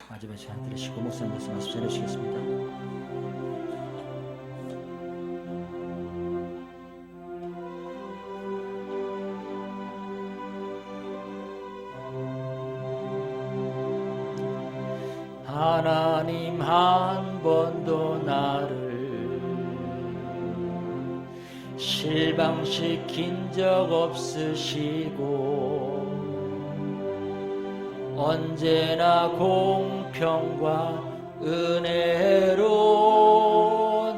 마지막 시간 들으시고 목사님께서 말씀 전해주시겠습니다. 하나님 한 번도 나를 실망시킨 적 없으시고 언제나 공평과 은혜로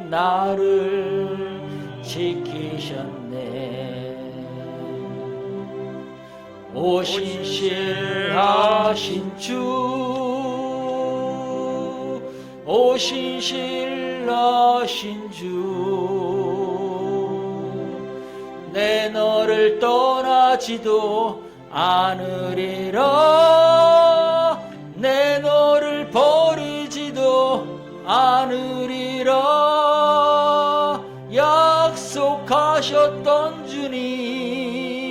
나를 지키셨네. 오 신실하신 주, 오 신실하신 주, 내 너를 떠나지도 않으리라, 내 너를 버리지도 않으리라. 약속하셨던 주님,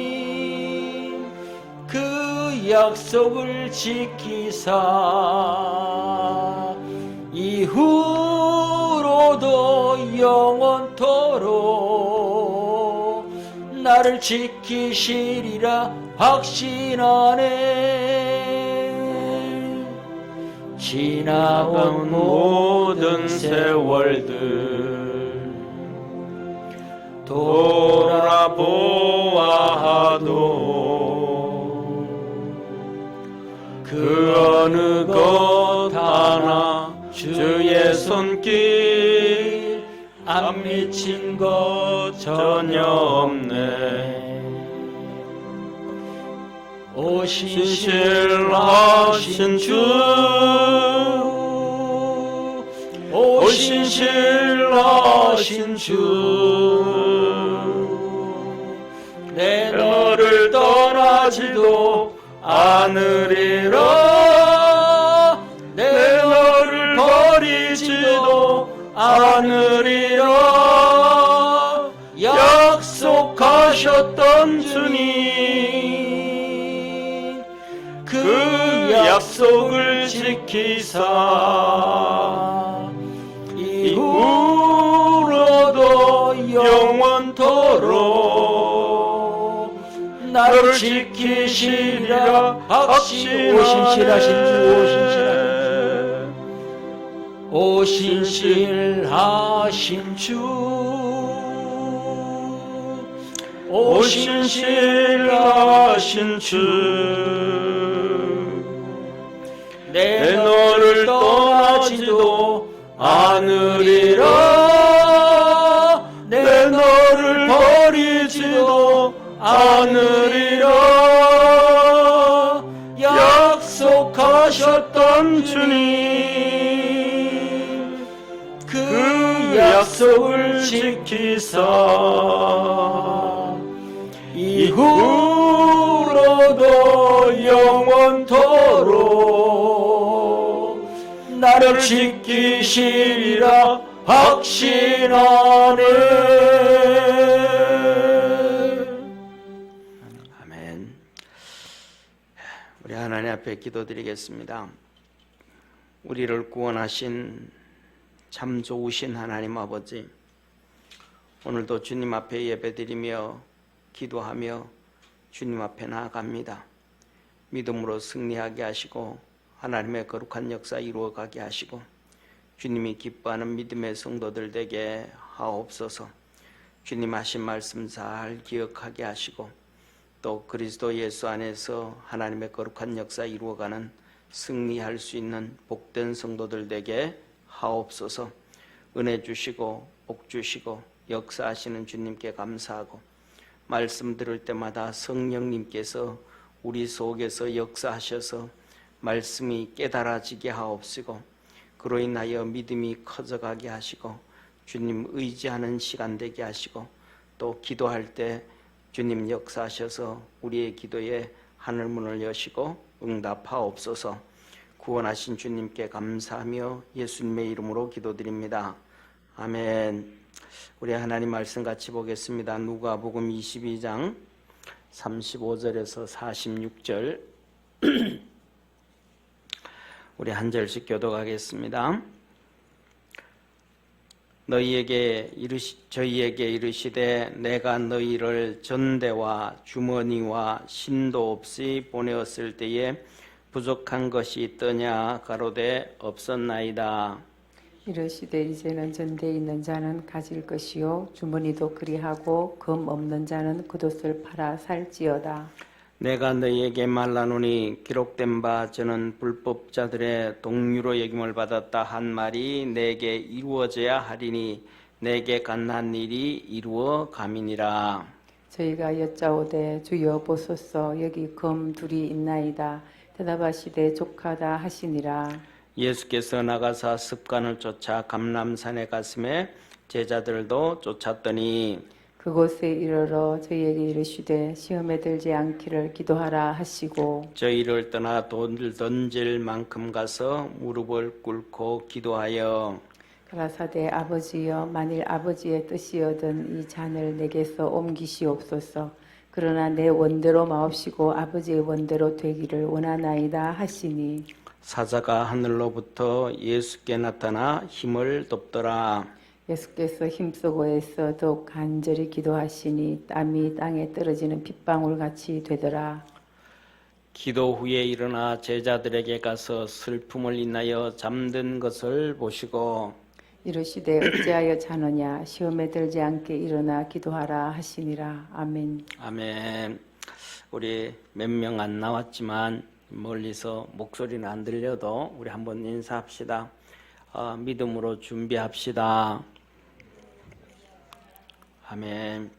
그 약속을 지키사 이후로도 영원토록 나를 지키시리라 확신하네. 지나온 모든 세월들 돌아보아도 그 어느 것 하나 주의 손길 안 미친 것 전혀 없네. 오 신실하신 주, 오 신실하신 주, 내 너를 떠나지도 않으리라, 내 너를 버리지도 않으리라. 약속하셨던 주님, 그 약속을 지키사 이후로도 영원토록 나를 지키시리라 확신. 오 신실하신 주, 오 신실하신 주, 오 신실하신 주, 내 너를 떠나지도 않으리라, 내 너를 버리지도 않으리라. 약속하셨던 주님, 그 약속을 지키사 이후로도 영원토록 나를 지키시리라 확신하네. 아멘. 우리 하나님 앞에 기도드리겠습니다. 우리를 구원하신 참 좋으신 하나님 아버지, 오늘도 주님 앞에 예배드리며 기도하며 주님 앞에 나아갑니다. 믿음으로 승리하게 하시고 하나님의 거룩한 역사 이루어가게 하시고 주님이 기뻐하는 믿음의 성도들 되게 하옵소서. 주님 하신 말씀 잘 기억하게 하시고 또 그리스도 예수 안에서 하나님의 거룩한 역사 이루어가는 승리할 수 있는 복된 성도들 되게 하옵소서. 은혜 주시고 복 주시고 역사하시는 주님께 감사하고 말씀 들을 때마다 성령님께서 우리 속에서 역사하셔서 말씀이 깨달아지게 하옵시고 그로 인하여 믿음이 커져가게 하시고 주님 의지하는 시간 되게 하시고 또 기도할 때 주님 역사하셔서 우리의 기도에 하늘문을 여시고 응답하옵소서. 구원하신 주님께 감사하며 예수님의 이름으로 기도드립니다. 아멘. 우리 하나님 말씀 같이 보겠습니다. 누가복음 22장 35절에서 46절 우리 한 절씩 교독하겠습니다. 저희에게 이르시되 내가 너희를 전대와 주머니와 신도 없이 보내었을 때에 부족한 것이 있더냐 가로되 없었나이다. 이르시되 이제는 전대에 있는 자는 가질 것이요 주머니도 그리하고 금 없는 자는 겉옷을 팔아 살지어다. 내가 너희에게 말하노니 기록된 바 저는 불법자들의 동류로 여김을 받았다 한 말이 내게 이루어져야 하리니 내게 간한 일이 이루어 감이니라. 저희가 여짜오되 주여 보소서 여기 금 둘이 있나이다. 대답하시되 족하다 하시니라. 예수께서 나가사 습관을 쫓아 감람산에 갔음에 제자들도 쫓았더니 그곳에 이르러 저희에게 이르시되 시험에 들지 않기를 기도하라 하시고 저희를 떠나 돈을 던질 만큼 가서 무릎을 꿇고 기도하여 가라사대 아버지여 만일 아버지의 뜻이여든 이 잔을 내게서 옮기시옵소서. 그러나 내 원대로 마옵시고 아버지의 원대로 되기를 원하나이다 하시니 사자가 하늘로부터 예수께 나타나 힘을 돕더라. 예수께서 힘쓰고 애써 더욱 간절히 기도하시니 땀이 땅에 떨어지는 핏방울 같이 되더라. 기도 후에 일어나 제자들에게 가서 슬픔을 인하여 잠든 것을 보시고 이르시되 어찌하여 자느냐 시험에 들지 않게 일어나 기도하라 하시니라. 아멘. 아멘. 우리 몇 명 안 나왔지만 멀리서 목소리는 안 들려도 우리 한번 인사합시다. 믿음으로 준비합시다. 아멘.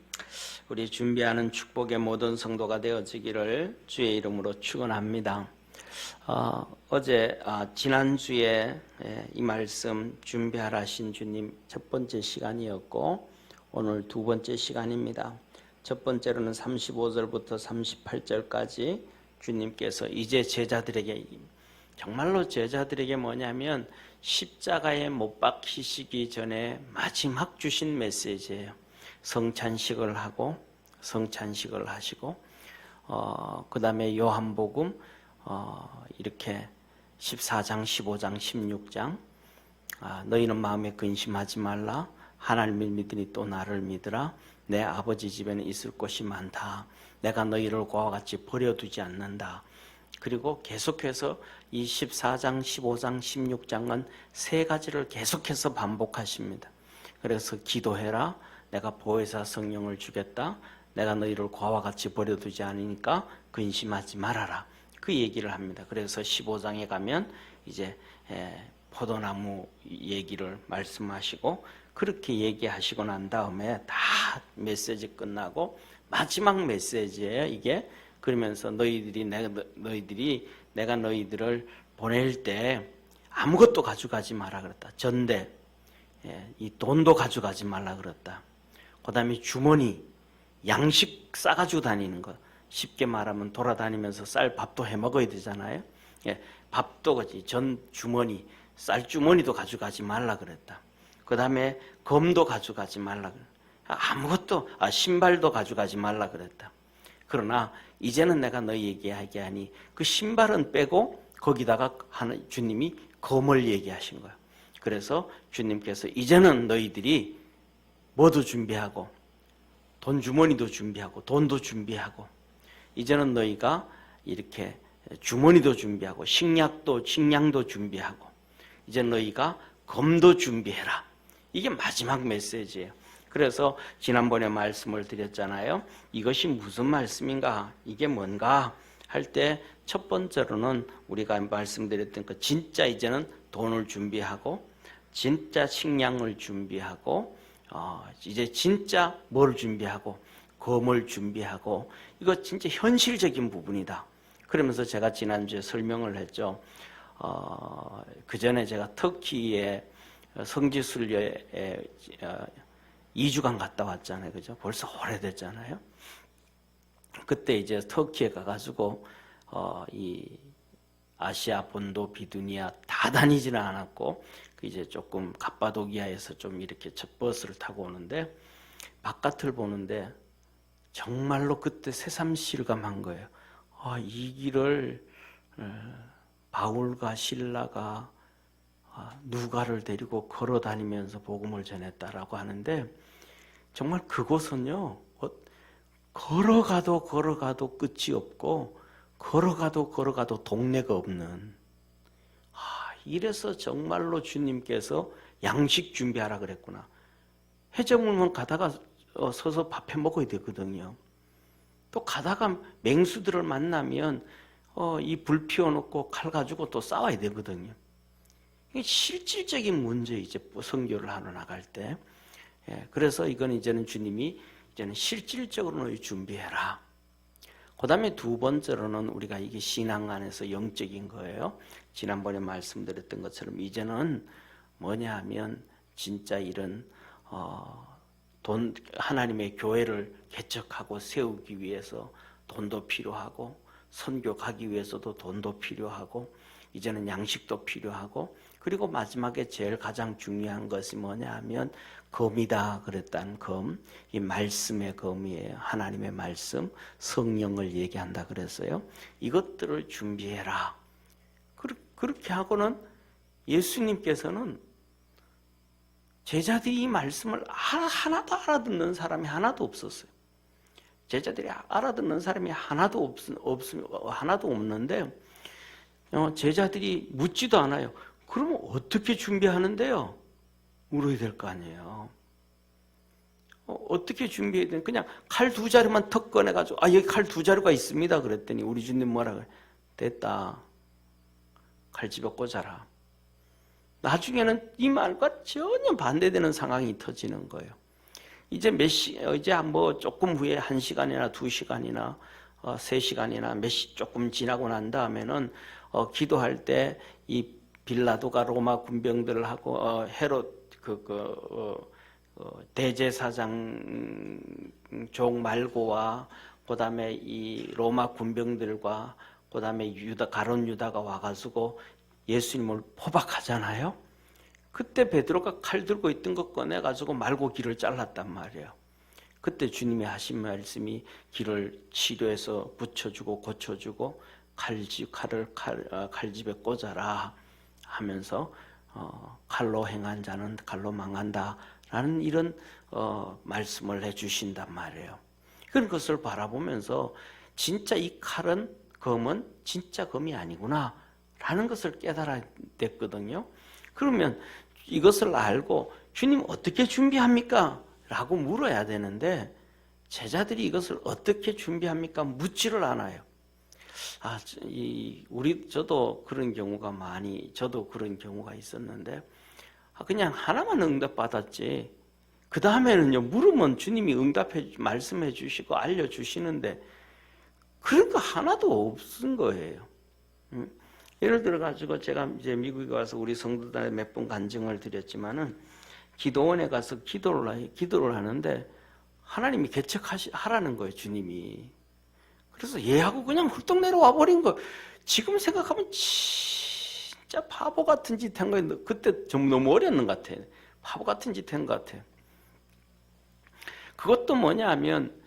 우리 준비하는 축복의 모든 성도가 되어지기를 주의 이름으로 축원합니다. 지난주에 이 말씀 준비하라 하신 주님 첫 번째 시간이었고 오늘 두 번째 시간입니다. 첫 번째로는 35절부터 38절까지 주님께서 이제 제자들에게 정말로 제자들에게 뭐냐면 십자가에 못 박히시기 전에 마지막 주신 메시지예요. 성찬식을 하시고 그 다음에 요한복음 이렇게 14장, 15장, 16장 너희는 마음에 근심하지 말라. 하나님을 믿으니 또 나를 믿으라. 내 아버지 집에는 있을 곳이 많다. 내가 너희를 그와 같이 버려두지 않는다. 그리고 계속해서 이 14장, 15장, 16장은 세 가지를 계속해서 반복하십니다. 그래서 기도해라. 내가 보혜사 성령을 주겠다. 내가 너희를 그와 같이 버려두지 않으니까 근심하지 말아라. 그 얘기를 합니다. 그래서 15장에 가면 이제 포도나무 얘기를 말씀하시고 그렇게 얘기하시고 난 다음에 다 메시지 끝나고 마지막 메시지예요. 이게 그러면서 내가 너희들을 보낼 때 아무것도 가져가지 마라 그랬다. 전대, 이 돈도 가져가지 말라 그랬다. 그 다음에 주머니, 양식 싸가지고 다니는 거. 쉽게 말하면 돌아다니면서 쌀 밥도 해 먹어야 되잖아요. 밥도 그렇지. 전 주머니, 쌀 주머니도 가져가지 말라 그랬다. 그 다음에 검도 가져가지 말라 그랬다. 신발도 가져가지 말라 그랬다. 그러나 이제는 내가 너희에게 얘기하니 그 신발은 빼고 거기다가 주님이 검을 얘기하신 거예요. 그래서 주님께서 이제는 너희들이 뭐도 준비하고 돈 주머니도 준비하고 돈도 준비하고 이제는 너희가 이렇게 주머니도 준비하고 식량도 준비하고 이제 너희가 검도 준비해라. 이게 마지막 메시지예요. 그래서 지난번에 말씀을 드렸잖아요. 이것이 무슨 말씀인가? 이게 뭔가 할 때 첫 번째로는 우리가 말씀드렸던 그 진짜 이제는 돈을 준비하고 진짜 식량을 준비하고 이제 진짜 뭘 준비하고 검을 준비하고 이거 진짜 현실적인 부분이다. 그러면서 제가 지난주에 설명을 했죠. 그 전에 제가 터키에 성지순례에 2주간 갔다 왔잖아요. 그죠? 벌써 오래됐잖아요. 그때 이제 터키에 가가지고 이 아시아 본도 비두니아 다 다니지는 않았고 이제 조금 갑바도기아에서 좀 이렇게 첫 버스를 타고 오는데 바깥을 보는데 정말로 그때 새삼 실감한 거예요. 이 길을 바울과 실라가 누가를 데리고 걸어 다니면서 복음을 전했다라고 하는데, 정말 그곳은요, 걸어가도 끝이 없고 걸어가도 동네가 없는, 이래서 정말로 주님께서 양식 준비하라 그랬구나. 해저물만 가다가 서서 밥해 먹어야 되거든요. 또 가다가 맹수들을 만나면 이 불 피워놓고 칼 가지고 또 싸워야 되거든요. 이게 실질적인 문제, 이제 선교를 하러 나갈 때. 그래서 이건 이제는 주님이 이제는 실질적으로 준비해라. 그 다음에 두 번째로는 우리가 이게 신앙 안에서 영적인 거예요. 지난번에 말씀드렸던 것처럼 이제는 뭐냐 하면 진짜 이런 하나님의 교회를 개척하고 세우기 위해서 돈도 필요하고, 선교 가기 위해서도 돈도 필요하고, 이제는 양식도 필요하고, 그리고 마지막에 제일 가장 중요한 것이 뭐냐 하면 검이다 그랬다는 검, 이 말씀의 검이에요. 하나님의 말씀, 성령을 얘기한다 그랬어요. 이것들을 준비해라. 그렇게 하고는 예수님께서는 제자들이 이 말씀을 하나도 알아듣는 사람이 하나도 없었어요. 제자들이 알아듣는 사람이 하나도 없는데 제자들이 묻지도 않아요. 그러면 어떻게 준비하는데요? 물어야 될 거 아니에요. 어떻게 준비해야 되는? 그냥 칼 두 자루만 턱 꺼내가지고 여기 칼 두 자루가 있습니다 그랬더니 우리 주님 뭐라 그래? 됐다. 칼집에 꽂아라. 나중에는 이 말과 전혀 반대되는 상황이 터지는 거예요. 이제 뭐 조금 후에 1시간이나 2시간이나 3시간이나 조금 지나고 난 다음에는 기도할 때 이 빌라도가 로마 군병들하고 헤롯 대제사장 종 말고와 그다음에 이 로마 군병들과 그다음에 가룟 유다가 와가지고 예수님을 포박하잖아요. 그때 베드로가 칼 들고 있던 거 꺼내가지고 말고 길을 잘랐단 말이에요. 그때 주님이 하신 말씀이 길을 치료해서 붙여주고 고쳐주고 칼을 칼집에 꽂아라 하면서 칼로 행한 자는 칼로 망한다라는 이런 말씀을 해주신단 말이에요. 그런 것을 바라보면서 진짜 이 검은 진짜 검이 아니구나 라는 것을 깨달아야 됐거든요. 그러면 이것을 알고 주님 어떻게 준비합니까? 라고 물어야 되는데 제자들이 이것을 어떻게 준비합니까? 묻지를 않아요. 저도 그런 경우가 있었는데 그냥 하나만 응답받았지. 그 다음에는요, 물으면 주님이 말씀해 주시고 알려주시는데 그런 거 하나도 없은 거예요. 예를 들어가지고 제가 이제 미국에 가서 우리 성도들한테 몇 번 간증을 드렸지만은 기도원에 가서 기도를 하는데 하나님이 개척하라는 거예요, 주님이. 그래서 얘하고 그냥 훌떡 내려와 버린 거. 지금 생각하면 진짜 바보 같은 짓 한 거예요. 그때 좀 너무 어렸는 것 같아. 바보 같은 짓 한 것 같아. 그것도 뭐냐 하면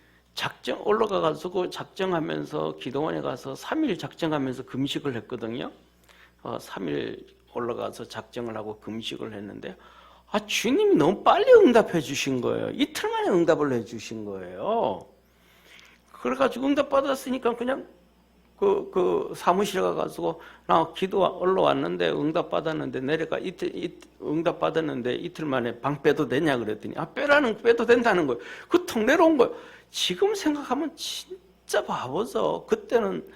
올라가가지고 작정하면서 기도원에 가서 3일 작정하면서 금식을 했거든요. 3일 올라가서 작정을 하고 금식을 했는데 주님이 너무 빨리 응답해 주신 거예요. 이틀 만에 응답을 해 주신 거예요. 그래가지고 응답 받았으니까 그냥 그 사무실 가가지고 나 기도 올라왔는데 응답 받았는데 응답 받았는데 이틀 만에 방 빼도 되냐 그랬더니 빼도 된다는 거예요. 그 통 내려온 거예요. 지금 생각하면 진짜 바보죠. 그때는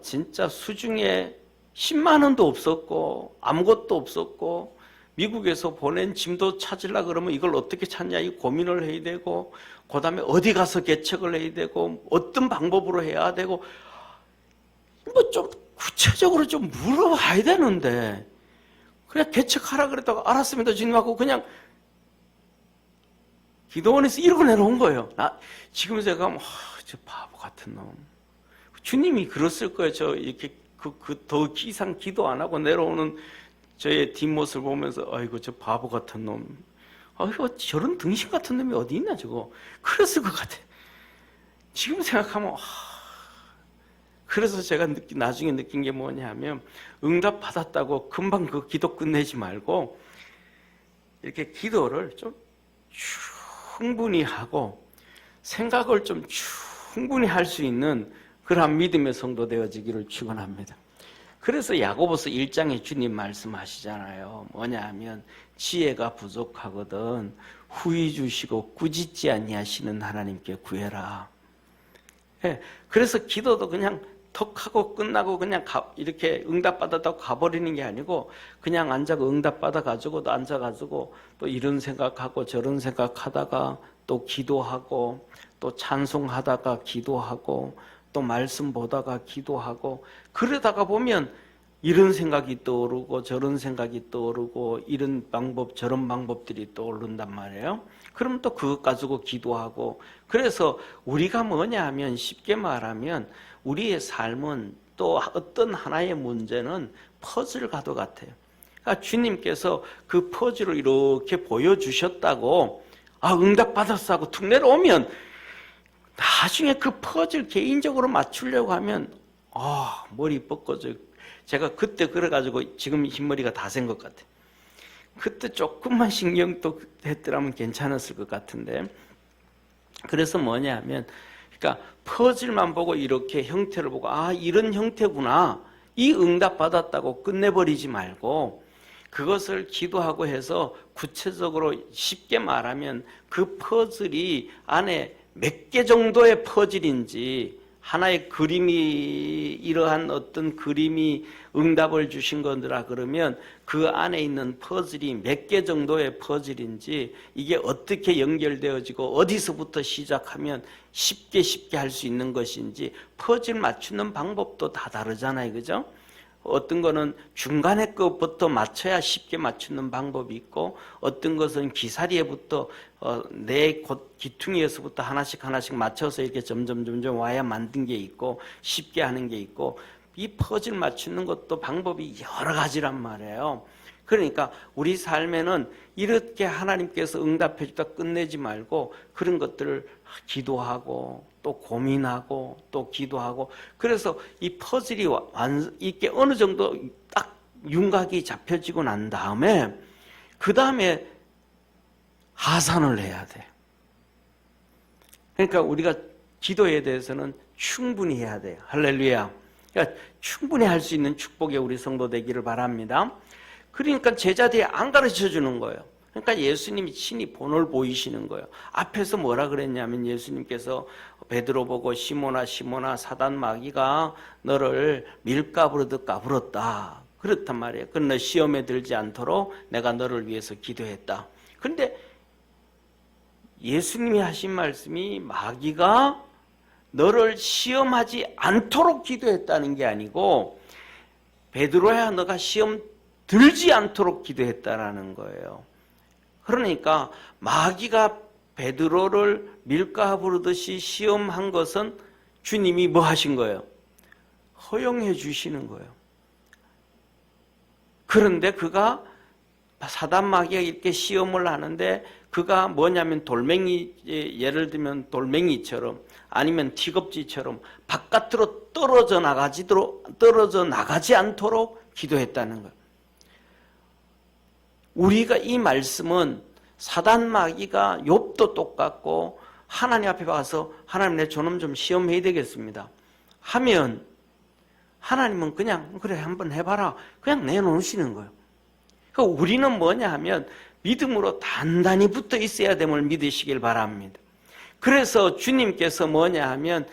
진짜 수중에 10만 원도 없었고 아무것도 없었고 미국에서 보낸 짐도 찾으려고 그러면 이걸 어떻게 찾냐 이 고민을 해야 되고 그 다음에 어디 가서 개척을 해야 되고 어떤 방법으로 해야 되고 뭐 좀 구체적으로 좀 물어봐야 되는데 그냥 개척하라 그랬다가 알았습니다 주님하고 그냥 기도원에서 이러고 내려온 거예요. 지금 제가 저 바보 같은 놈. 주님이 그랬을 거예요. 저 이렇게 더 이상 기도 안 하고 내려오는 저의 뒷모습을 보면서 아이고 저 바보 같은 놈. 아이고 저런 등신 같은 놈이 어디 있나 저거. 그랬을 것 같아. 지금 생각하면 그래서 제가 나중에 느낀 게 뭐냐면 응답 받았다고 금방 그 기도 끝내지 말고 이렇게 기도를 좀 충분히 하고 생각을 좀 충분히 할 수 있는 그러한 믿음의 성도 되어지기를 축원합니다. 그래서 야고보서 1장에 주님 말씀하시잖아요. 뭐냐 하면 지혜가 부족하거든 후히 주시고 꾸짖지 아니하시는 하나님께 구해라. 예, 그래서 기도도 그냥 턱 하고 끝나고 그냥 이렇게 응답받았다고 가버리는 게 아니고 그냥 앉아서 응답받아가지고 또 앉아가지고 또 이런 생각하고 저런 생각하다가 또 기도하고 또 찬송하다가 기도하고 또 말씀 보다가 기도하고 그러다가 보면 이런 생각이 떠오르고 저런 생각이 떠오르고 이런 방법 저런 방법들이 떠오른단 말이에요. 그럼 또 그것 가지고 기도하고 그래서 우리가 뭐냐 하면 쉽게 말하면 우리의 삶은 또 어떤 하나의 문제는 퍼즐과도 같아요. 그러니까 주님께서 그 퍼즐을 이렇게 보여주셨다고 응답받았어 하고 툭 내려오면 나중에 그 퍼즐 개인적으로 맞추려고 하면 머리 뻗어져. 제가 그때 그래가지고 지금 흰머리가 다 센 것 같아요. 그때 조금만 신경 또 했더라면 괜찮았을 것 같은데 그래서 뭐냐 하면 그러니까 퍼즐만 보고 이렇게 형태를 보고 이런 형태구나 이 응답 받았다고 끝내버리지 말고 그것을 기도하고 해서 구체적으로 쉽게 말하면 그 퍼즐이 안에 몇 개 정도의 퍼즐인지 하나의 그림이 이러한 어떤 그림이 응답을 주신 거더라 그러면 그 안에 있는 퍼즐이 몇 개 정도의 퍼즐인지 이게 어떻게 연결되어지고 어디서부터 시작하면 쉽게 할 수 있는 것인지 퍼즐 맞추는 방법도 다 다르잖아요. 그죠? 어떤 거는 중간에 것부터 맞춰야 쉽게 맞추는 방법이 있고 어떤 것은 기사리에부터 내 기퉁이에서부터 하나씩 맞춰서 이렇게 점점 와야 만든 게 있고 쉽게 하는 게 있고 이 퍼즐 맞추는 것도 방법이 여러 가지란 말이에요. 그러니까 우리 삶에는 이렇게 하나님께서 응답해 주다 끝내지 말고 그런 것들을 기도하고 또 고민하고 또 기도하고 그래서 이 퍼즐이 이게 어느 정도 딱 윤곽이 잡혀지고 난 다음에 그 다음에 하산을 해야 돼. 그러니까 우리가 기도에 대해서는 충분히 해야 돼요. 할렐루야. 그러니까 충분히 할 수 있는 축복의 우리 성도 되기를 바랍니다. 그러니까 제자들이 안 가르쳐 주는 거예요. 그러니까 예수님이 친히 본을 보이시는 거예요. 앞에서 뭐라 그랬냐면 예수님께서 베드로 보고 시몬아 사단 마귀가 너를 밀가부르듯 까불었다. 그렇단 말이에요. 그러나 시험에 들지 않도록 내가 너를 위해서 기도했다. 그런데 예수님이 하신 말씀이 마귀가 너를 시험하지 않도록 기도했다는 게 아니고 베드로야 너가 시험 들지 않도록 기도했다라는 거예요. 그러니까 마귀가 베드로를 밀가 부르듯이 시험한 것은 주님이 뭐 하신 거예요? 허용해 주시는 거예요. 그런데 그가 사단 마귀가 이렇게 시험을 하는데 그가 뭐냐면 돌멩이 예를 들면 돌멩이처럼 아니면 티겁지처럼 바깥으로 떨어져 나가지 않도록 기도했다는 거예요. 우리가 이 말씀은 사단 마귀가 욥도 똑같고 하나님 앞에 가서 하나님 내 저놈 좀 시험해야 되겠습니다 하면 하나님은 그냥 그래 한번 해봐라 그냥 내놓으시는 거예요. 그러니까 우리는 뭐냐 하면 믿음으로 단단히 붙어 있어야 됨을 믿으시길 바랍니다. 그래서 주님께서 뭐냐 하면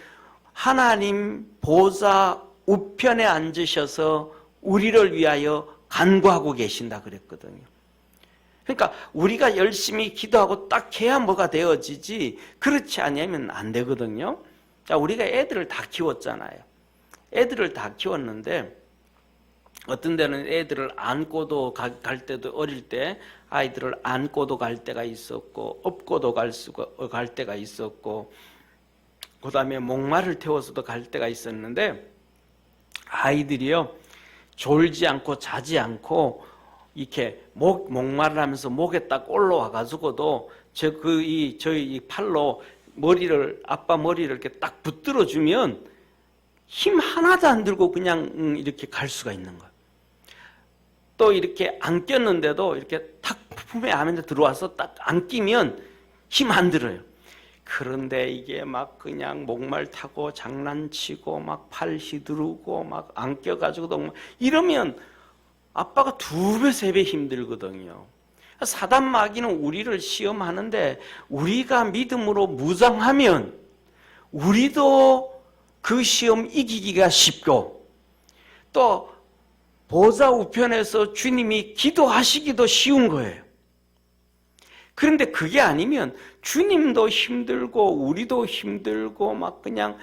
하나님 보좌 우편에 앉으셔서 우리를 위하여 간구하고 계신다 그랬거든요. 그러니까 우리가 열심히 기도하고 딱 해야 뭐가 되어지지 그렇지 않으면 안 되거든요. 자, 우리가 애들을 다 키웠잖아요. 애들을 다 키웠는데 어떤 데는 애들을 안고도 갈 때도 어릴 때 아이들을 안고도 갈 때가 있었고 업고도 갈 때가 있었고 그 다음에 목마를 태워서도 갈 때가 있었는데 아이들이요 졸지 않고 자지 않고 이렇게 목말을 하면서 목에 딱 올라와 가지고도 저희 팔로 아빠 머리를 이렇게 딱 붙들어 주면 힘 하나도 안 들고 그냥 이렇게 갈 수가 있는 거예요. 또 이렇게 안 꼈는데도 이렇게 탁 품에 안에 들어와서 딱 안 끼면 힘 안 들어요. 그런데 이게 막 그냥 목말 타고 장난치고 막 팔 휘두르고 막 안 껴가지고도 이러면 아빠가 2배, 3배 힘들거든요. 사단 마귀는 우리를 시험하는데 우리가 믿음으로 무장하면 우리도 그 시험 이기기가 쉽고 또 보좌 우편에서 주님이 기도하시기도 쉬운 거예요. 그런데 그게 아니면 주님도 힘들고 우리도 힘들고 막 그냥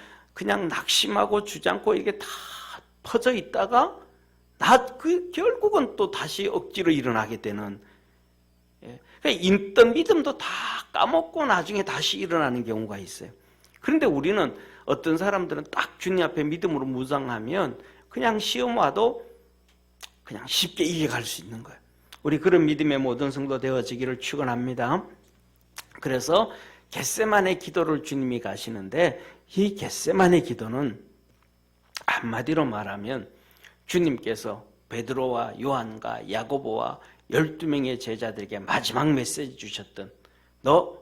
낙심하고 주저앉고 이게 다 퍼져 있다가 결국은 또 다시 억지로 일어나게 되는, 그러니까 있던 믿음도 다 까먹고 나중에 다시 일어나는 경우가 있어요. 그런데 우리는 어떤 사람들은 딱 주님 앞에 믿음으로 무장하면 그냥 시험 와도 그냥 쉽게 이겨갈 수 있는 거예요. 우리 그런 믿음의 모든 성도 되어지기를 축원합니다. 그래서 겟세마네 기도를 주님이 가시는데 이 겟세마네 기도는 한마디로 말하면 주님께서 베드로와 요한과 야고보와 12명의 제자들에게 마지막 메시지 주셨던, 너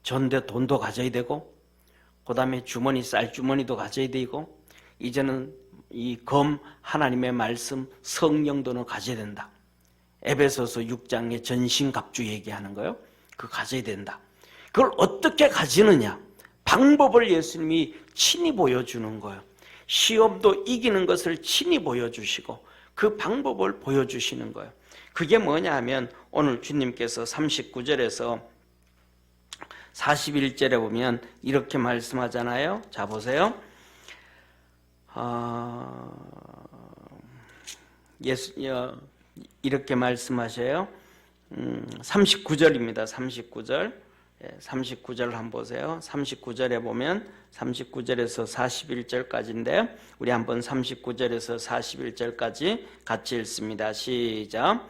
전대 돈도 가져야 되고 그 다음에 주머니 쌀주머니도 가져야 되고 이제는 이 검 하나님의 말씀 성령도 너 가져야 된다. 에베소서 6장의 전신갑주 얘기하는 거예요. 그거 가져야 된다. 그걸 어떻게 가지느냐? 방법을 예수님이 친히 보여주는 거예요. 시험도 이기는 것을 친히 보여주시고 그 방법을 보여주시는 거예요. 그게 뭐냐 하면 오늘 주님께서 39절에서 41절에 보면 이렇게 말씀하잖아요. 자 보세요. 이렇게 말씀하셔요. 39절입니다. 39절. 39절 한번 보세요. 39절에 보면 39절에서 41절까지인데 우리 한번 39절에서 41절까지 같이 읽습니다. 시작.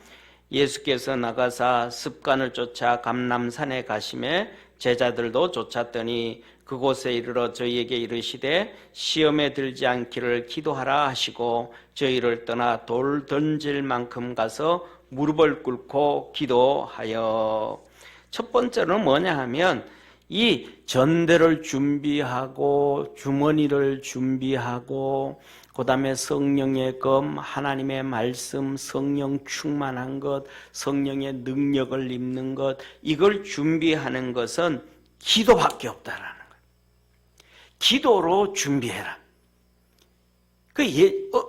예수께서 나가사 습관을 쫓아 감람산에 가시매 제자들도 쫓았더니 그곳에 이르러 저희에게 이르시되 시험에 들지 않기를 기도하라 하시고 저희를 떠나 돌 던질 만큼 가서 무릎을 꿇고 기도하여. 첫 번째로는 뭐냐 하면 이 전대를 준비하고 주머니를 준비하고 그 다음에 성령의 검, 하나님의 말씀, 성령 충만한 것, 성령의 능력을 입는 것, 이걸 준비하는 것은 기도밖에 없다라는 거예요. 기도로 준비해라.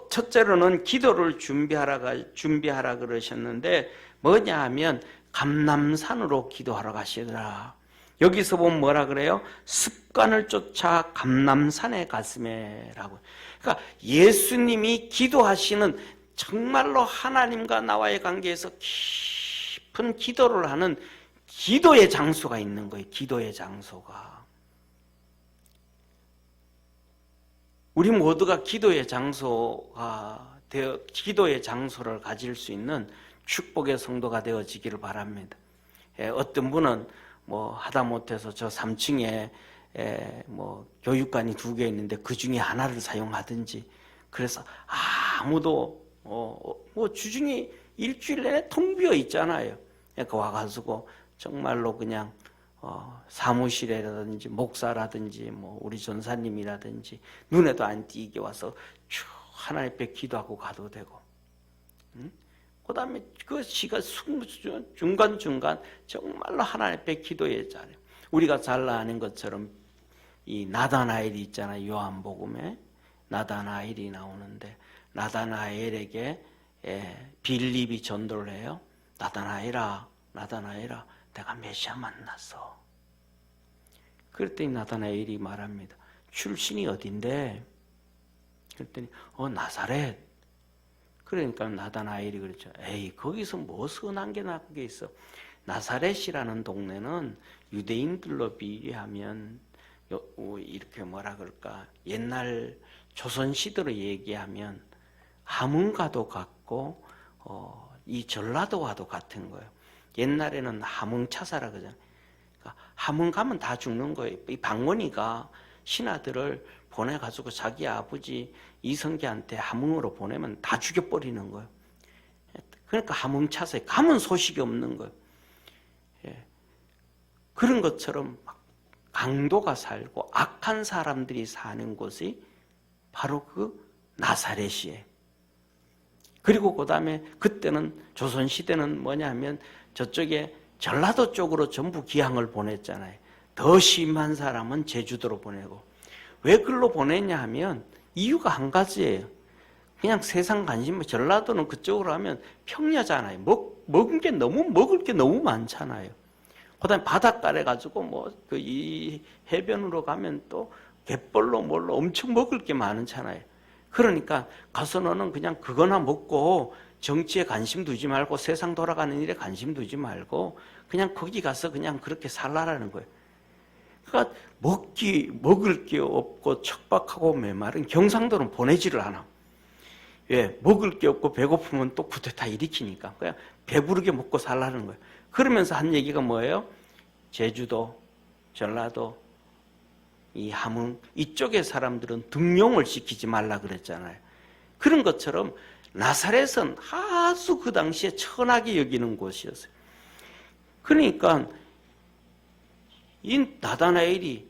첫째로는 기도를 준비하라 그러셨는데 뭐냐 하면 감람산으로 기도하러 가시더라. 여기서 보면 뭐라 그래요? 습관을 쫓아 감람산에 갔음에라고. 그러니까 예수님이 기도하시는 정말로 하나님과 나와의 관계에서 깊은 기도를 하는 기도의 장소가 있는 거예요. 기도의 장소가. 우리 모두가 기도의 장소를 가질 수 있는 축복의 성도가 되어지기를 바랍니다. 어떤 분은 하다못해서 저 3층에 교육관이 2개 있는데 그 중에 하나를 사용하든지, 그래서 아무도 주중에 일주일 내내 텅 비어 있잖아요. 그러니까 와가지고 정말로 그냥 사무실이라든지 목사라든지 우리 전사님이라든지 눈에도 안 띄게 와서 쭉 하나님 앞에 기도하고 가도 되고, 그 다음에 그 시간 중간중간 정말로 하나님 앞에 기도해야 잘해요. 우리가 잘 아는 것처럼 이 나다나엘이 있잖아요. 요한복음에 나다나엘이 나오는데 나다나엘에게 빌립이 전도를 해요. 나다나엘아 내가 메시아 만났어. 그랬더니 나다나엘이 말합니다. 출신이 어딘데? 그랬더니 나사렛. 그러니까 나다나엘이 그랬죠. 에이, 거기서 뭐 선한 게 나쁜 게 있어. 나사렛이라는 동네는 유대인들로 비교하면 이렇게 뭐라 그럴까, 옛날 조선시대로 얘기하면 함흥과도 같고 이 전라도와도 같은 거예요. 옛날에는 함흥차사라 그러잖아요. 그러니까 함흥 가면 다 죽는 거예요. 이 방언이가 신하들을 보내가지고 자기 아버지 이성계한테 함흥으로 보내면 다 죽여버리는 거예요. 그러니까 함흥 차서에 가면 소식이 없는 거예요. 그런 것처럼 강도가 살고 악한 사람들이 사는 곳이 바로 그 나사렛이에요. 그리고 그 다음에 그때는 조선시대는 뭐냐면 저쪽에 전라도 쪽으로 전부 기항을 보냈잖아요. 더 심한 사람은 제주도로 보내고. 왜 글로 보냈냐 하면 이유가 한 가지예요. 그냥 세상 관심, 전라도는 그쪽으로 하면 평야잖아요. 먹을 게 너무 많잖아요. 그 다음에 바닷가래 가지고 이 해변으로 가면 또 갯벌로 뭘로 엄청 먹을 게 많잖아요. 그러니까 가서 너는 그냥 그거나 먹고 정치에 관심 두지 말고 세상 돌아가는 일에 관심 두지 말고 그냥 거기 가서 그냥 그렇게 살라라는 거예요. 그러니까 먹을 게 없고 척박하고 메마른 경상도는 보내지를 않아. 왜? 먹을 게 없고 배고프면 또 쿠데타 일으키니까 그냥 배부르게 먹고 살라는 거예요. 그러면서 한 얘기가 뭐예요? 제주도, 전라도, 이 함흥 이쪽의 사람들은 등용을 시키지 말라 그랬잖아요. 그런 것처럼 나사렛은 아주 그 당시에 천하게 여기는 곳이었어요. 그러니까 이 나다나엘이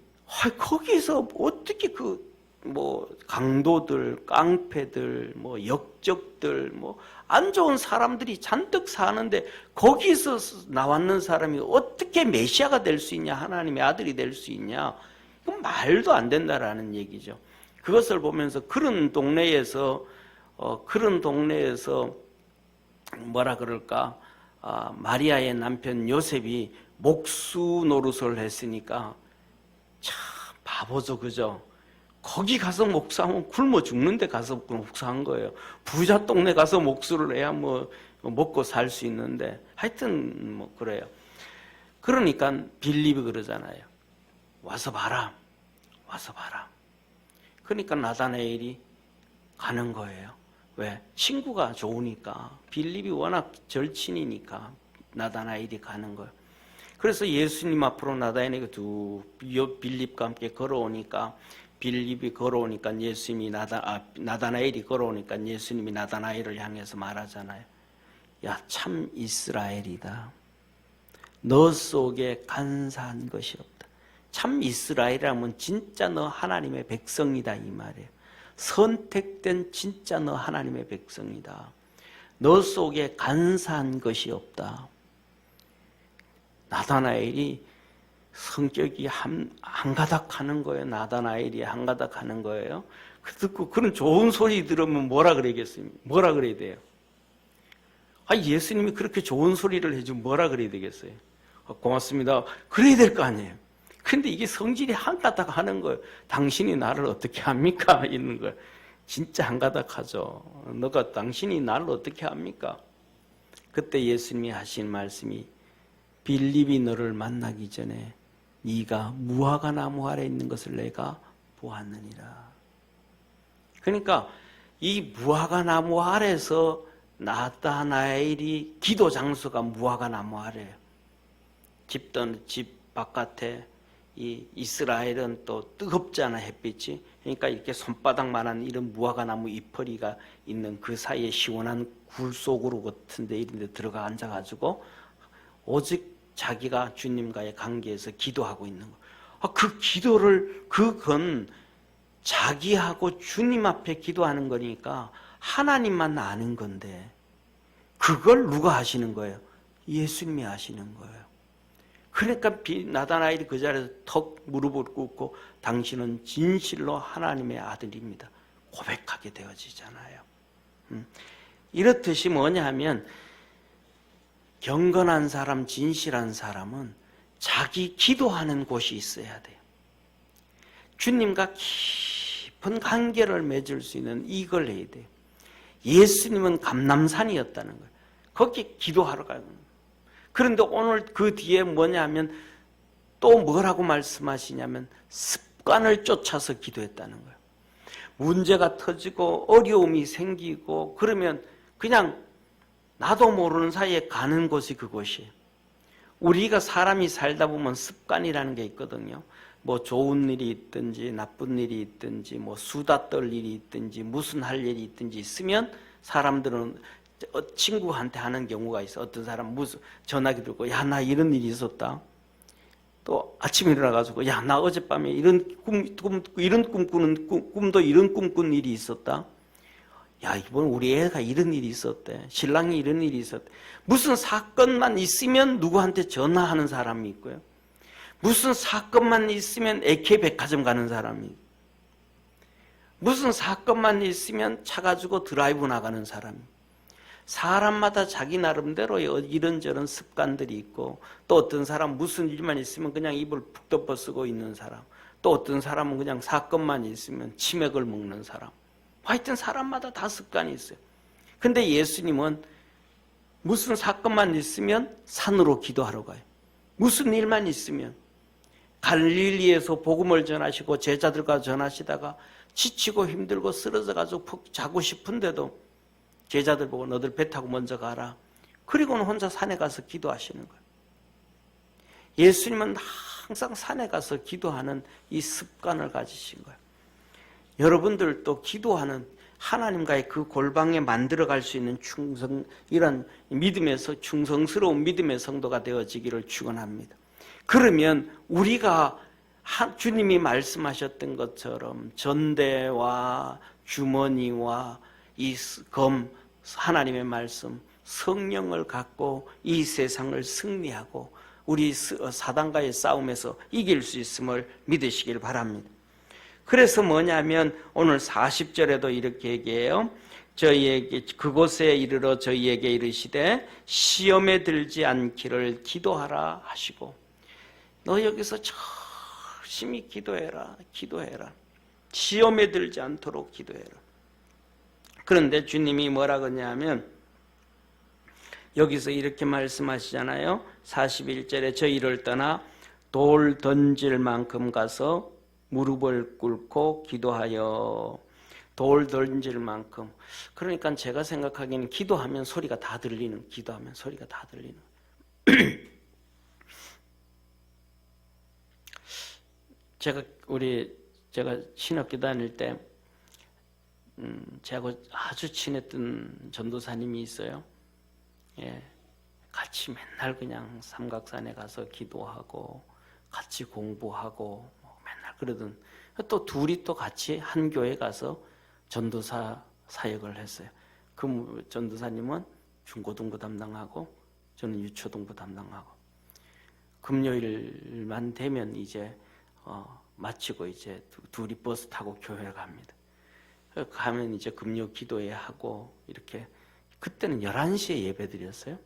거기서 어떻게 강도들, 깡패들, 역적들, 안 좋은 사람들이 잔뜩 사는데 거기서 나왔는 사람이 어떻게 메시아가 될 수 있냐, 하나님의 아들이 될 수 있냐, 그건 말도 안 된다라는 얘기죠. 그것을 보면서 그런 동네에서 뭐라 그럴까, 마리아의 남편 요셉이 목수 노릇을 했으니까 참 바보죠, 그죠? 거기 가서 목수하면 굶어 죽는데 가서 목수한 거예요. 부자 동네 가서 목수를 해야 먹고 살 수 있는데 하여튼 그래요. 그러니까 빌립이 그러잖아요. 와서 봐라. 그러니까 나다나엘이 가는 거예요. 왜? 친구가 좋으니까. 빌립이 워낙 절친이니까 나다나엘이 가는 거예요. 그래서 예수님 앞으로 나다나엘이 빌립과 함께 걸어오니까 빌립이 걸어오니까 나다나엘이 걸어오니까 예수님이 나다나엘을 향해서 말하잖아요. 야, 참 이스라엘이다. 너 속에 간사한 것이 없다. 참 이스라엘이라면 진짜 너 하나님의 백성이다 이 말이에요. 선택된 진짜 너 하나님의 백성이다. 너 속에 간사한 것이 없다. 나다나엘이 성격이 한가닥 하는 거예요. 나다나엘이 한가닥 하는 거예요. 듣고 그런 좋은 소리 들으면 뭐라 그러겠어요? 뭐라 그래야 돼요? 예수님이 그렇게 좋은 소리를 해주면 뭐라 그래야 되겠어요? 고맙습니다. 그래야 될 거 아니에요. 근데 이게 성질이 한가닥 하는 거예요. 당신이 나를 어떻게 합니까? 이런 거예요. 진짜 한가닥 하죠. 당신이 나를 어떻게 합니까? 그때 예수님이 하신 말씀이 빌립이 너를 만나기 전에 네가 무화과 나무 아래 있는 것을 내가 보았느니라. 그러니까 이 무화과 나무 아래서 나다나엘이 기도 장소가 무화과 나무 아래예요. 집 바깥에 이 이스라엘은 또 뜨겁잖아, 햇빛이. 그러니까 이렇게 손바닥만한 이런 무화과 나무 잎퍼리가 있는 그 사이에 시원한 굴 속으로 같은데 이런 데 들어가 앉아가지고 오직 자기가 주님과의 관계에서 기도하고 있는 거. 그건 자기하고 주님 앞에 기도하는 거니까 하나님만 아는 건데 그걸 누가 하시는 거예요? 예수님이 하시는 거예요. 그러니까 나다나엘이 그 자리에서 턱 무릎을 꿇고 당신은 진실로 하나님의 아들입니다. 고백하게 되어지잖아요. 이렇듯이 뭐냐 하면 경건한 사람, 진실한 사람은 자기 기도하는 곳이 있어야 돼요. 주님과 깊은 관계를 맺을 수 있는 이걸 해야 돼요. 예수님은 감람산이었다는 거예요. 거기 기도하러 가는 거예요. 그런데 오늘 그 뒤에 뭐냐 하면 또 뭐라고 말씀하시냐면 습관을 쫓아서 기도했다는 거예요. 문제가 터지고 어려움이 생기고 그러면 그냥 나도 모르는 사이에 가는 곳이 그곳이에요. 우리가 사람이 살다 보면 습관이라는 게 있거든요. 뭐 좋은 일이 있든지 나쁜 일이 있든지 뭐 수다 떨 일이 있든지 무슨 할 일이 있든지 있으면 사람들은 친구한테 하는 경우가 있어. 어떤 사람 무슨 전화기 들고 야 나 이런 일이 있었다. 또 아침에 일어나가지고 야 나 어젯밤에 이런 꿈도 이런 꿈꾼 일이 있었다. 야 이번 우리 애가 이런 일이 있었대. 신랑이 이런 일이 있었대. 무슨 사건만 있으면 누구한테 전화하는 사람이 있고요. 무슨 사건만 있으면 AK 백화점 가는 사람이 있고, 무슨 사건만 있으면 차 가지고 드라이브 나가는 사람이 있고, 사람마다 자기 나름대로 이런저런 습관들이 있고, 또 어떤 사람 무슨 일만 있으면 그냥 입을 푹 덮어 쓰고 있는 사람, 또 어떤 사람은 그냥 사건만 있으면 치맥을 먹는 사람. 하여튼 사람마다 다 습관이 있어요. 근데 예수님은 무슨 사건만 있으면 산으로 기도하러 가요. 무슨 일만 있으면 갈릴리에서 복음을 전하시고 제자들과 전하시다가 지치고 힘들고 쓰러져가지고 푹 자고 싶은데도 제자들 보고 너들 배 타고 먼저 가라. 그리고는 혼자 산에 가서 기도하시는 거예요. 예수님은 항상 산에 가서 기도하는 이 습관을 가지신 거예요. 여러분들도 기도하는 하나님과의 그 골방에 만들어갈 수 있는 이런 믿음에서 충성스러운 믿음의 성도가 되어지기를 축원합니다. 그러면 우리가 주님이 말씀하셨던 것처럼 전대와 주머니와 이 하나님의 말씀 성령을 갖고 이 세상을 승리하고 우리 사단과의 싸움에서 이길 수 있음을 믿으시길 바랍니다. 그래서 뭐냐면 오늘 40절에도 이렇게 얘기해요. 저희에게 그곳에 이르러 저희에게 이르시되 시험에 들지 않기를 기도하라 하시고, 너 여기서 열심히 기도해라. 시험에 들지 않도록 기도해라. 그런데 주님이 뭐라 그러냐면 여기서 이렇게 말씀하시잖아요. 41절에 저희를 떠나 돌 던질 만큼 가서 무릎을 꿇고 기도하여. 돌 던질 만큼. 그러니까 제가 생각하기에는 기도하면 소리가 다 들리는. 제가 신학교 다닐 때 제하고 아주 친했던 전도사님이 있어요. 예, 같이 맨날 그냥 삼각산에 가서 기도하고 같이 공부하고 맨날 그러던, 또 둘이 또 같이 한 교회 가서 전도사 사역을 했어요. 그 전도사님은 중고등부 담당하고 저는 유초등부 담당하고, 금요일만 되면 이제 마치고 이제 둘이 버스 타고 교회 갑니다. 가면 이제 금요 기도회 하고 이렇게, 그때는 11시에 예배 드렸어요.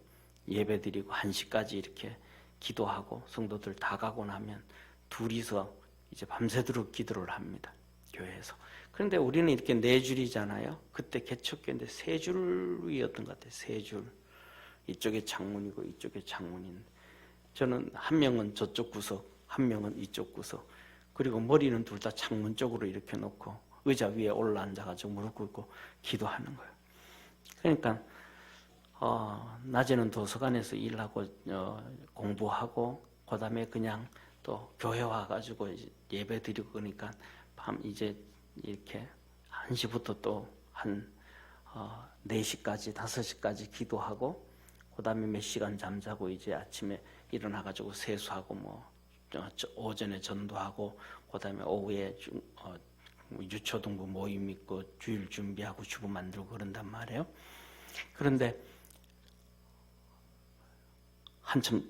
예배 드리고 1시까지 이렇게 기도하고 성도들 다 가고 나면 둘이서 이제 밤새도록 기도를 합니다. 교회에서. 그런데 우리는 이렇게 4줄이잖아요. 그때 개척교회인데 3줄이었던 것 같아요. 3줄. 이쪽에 창문이고 이쪽에 창문인데, 저는 한 명은 저쪽 구석, 한 명은 이쪽 구석, 그리고 머리는 둘 다 창문 쪽으로 이렇게 놓고 의자 위에 올라 앉아가지고 무릎 꿇고 기도하는 거예요. 그러니까 낮에는 도서관에서 일하고 공부하고, 그 다음에 그냥 또 교회 와가지고 예배 드리고, 그러니까 밤 이제 이렇게 1시부터 또 한 4시까지 5시까지 기도하고, 그 다음에 몇 시간 잠자고 이제 아침에 일어나가지고 세수하고 뭐 오전에 전도하고, 그 다음에 오후에 유초등부 모임 있고 주일 준비하고 주부 만들고 그런단 말이에요. 그런데 한참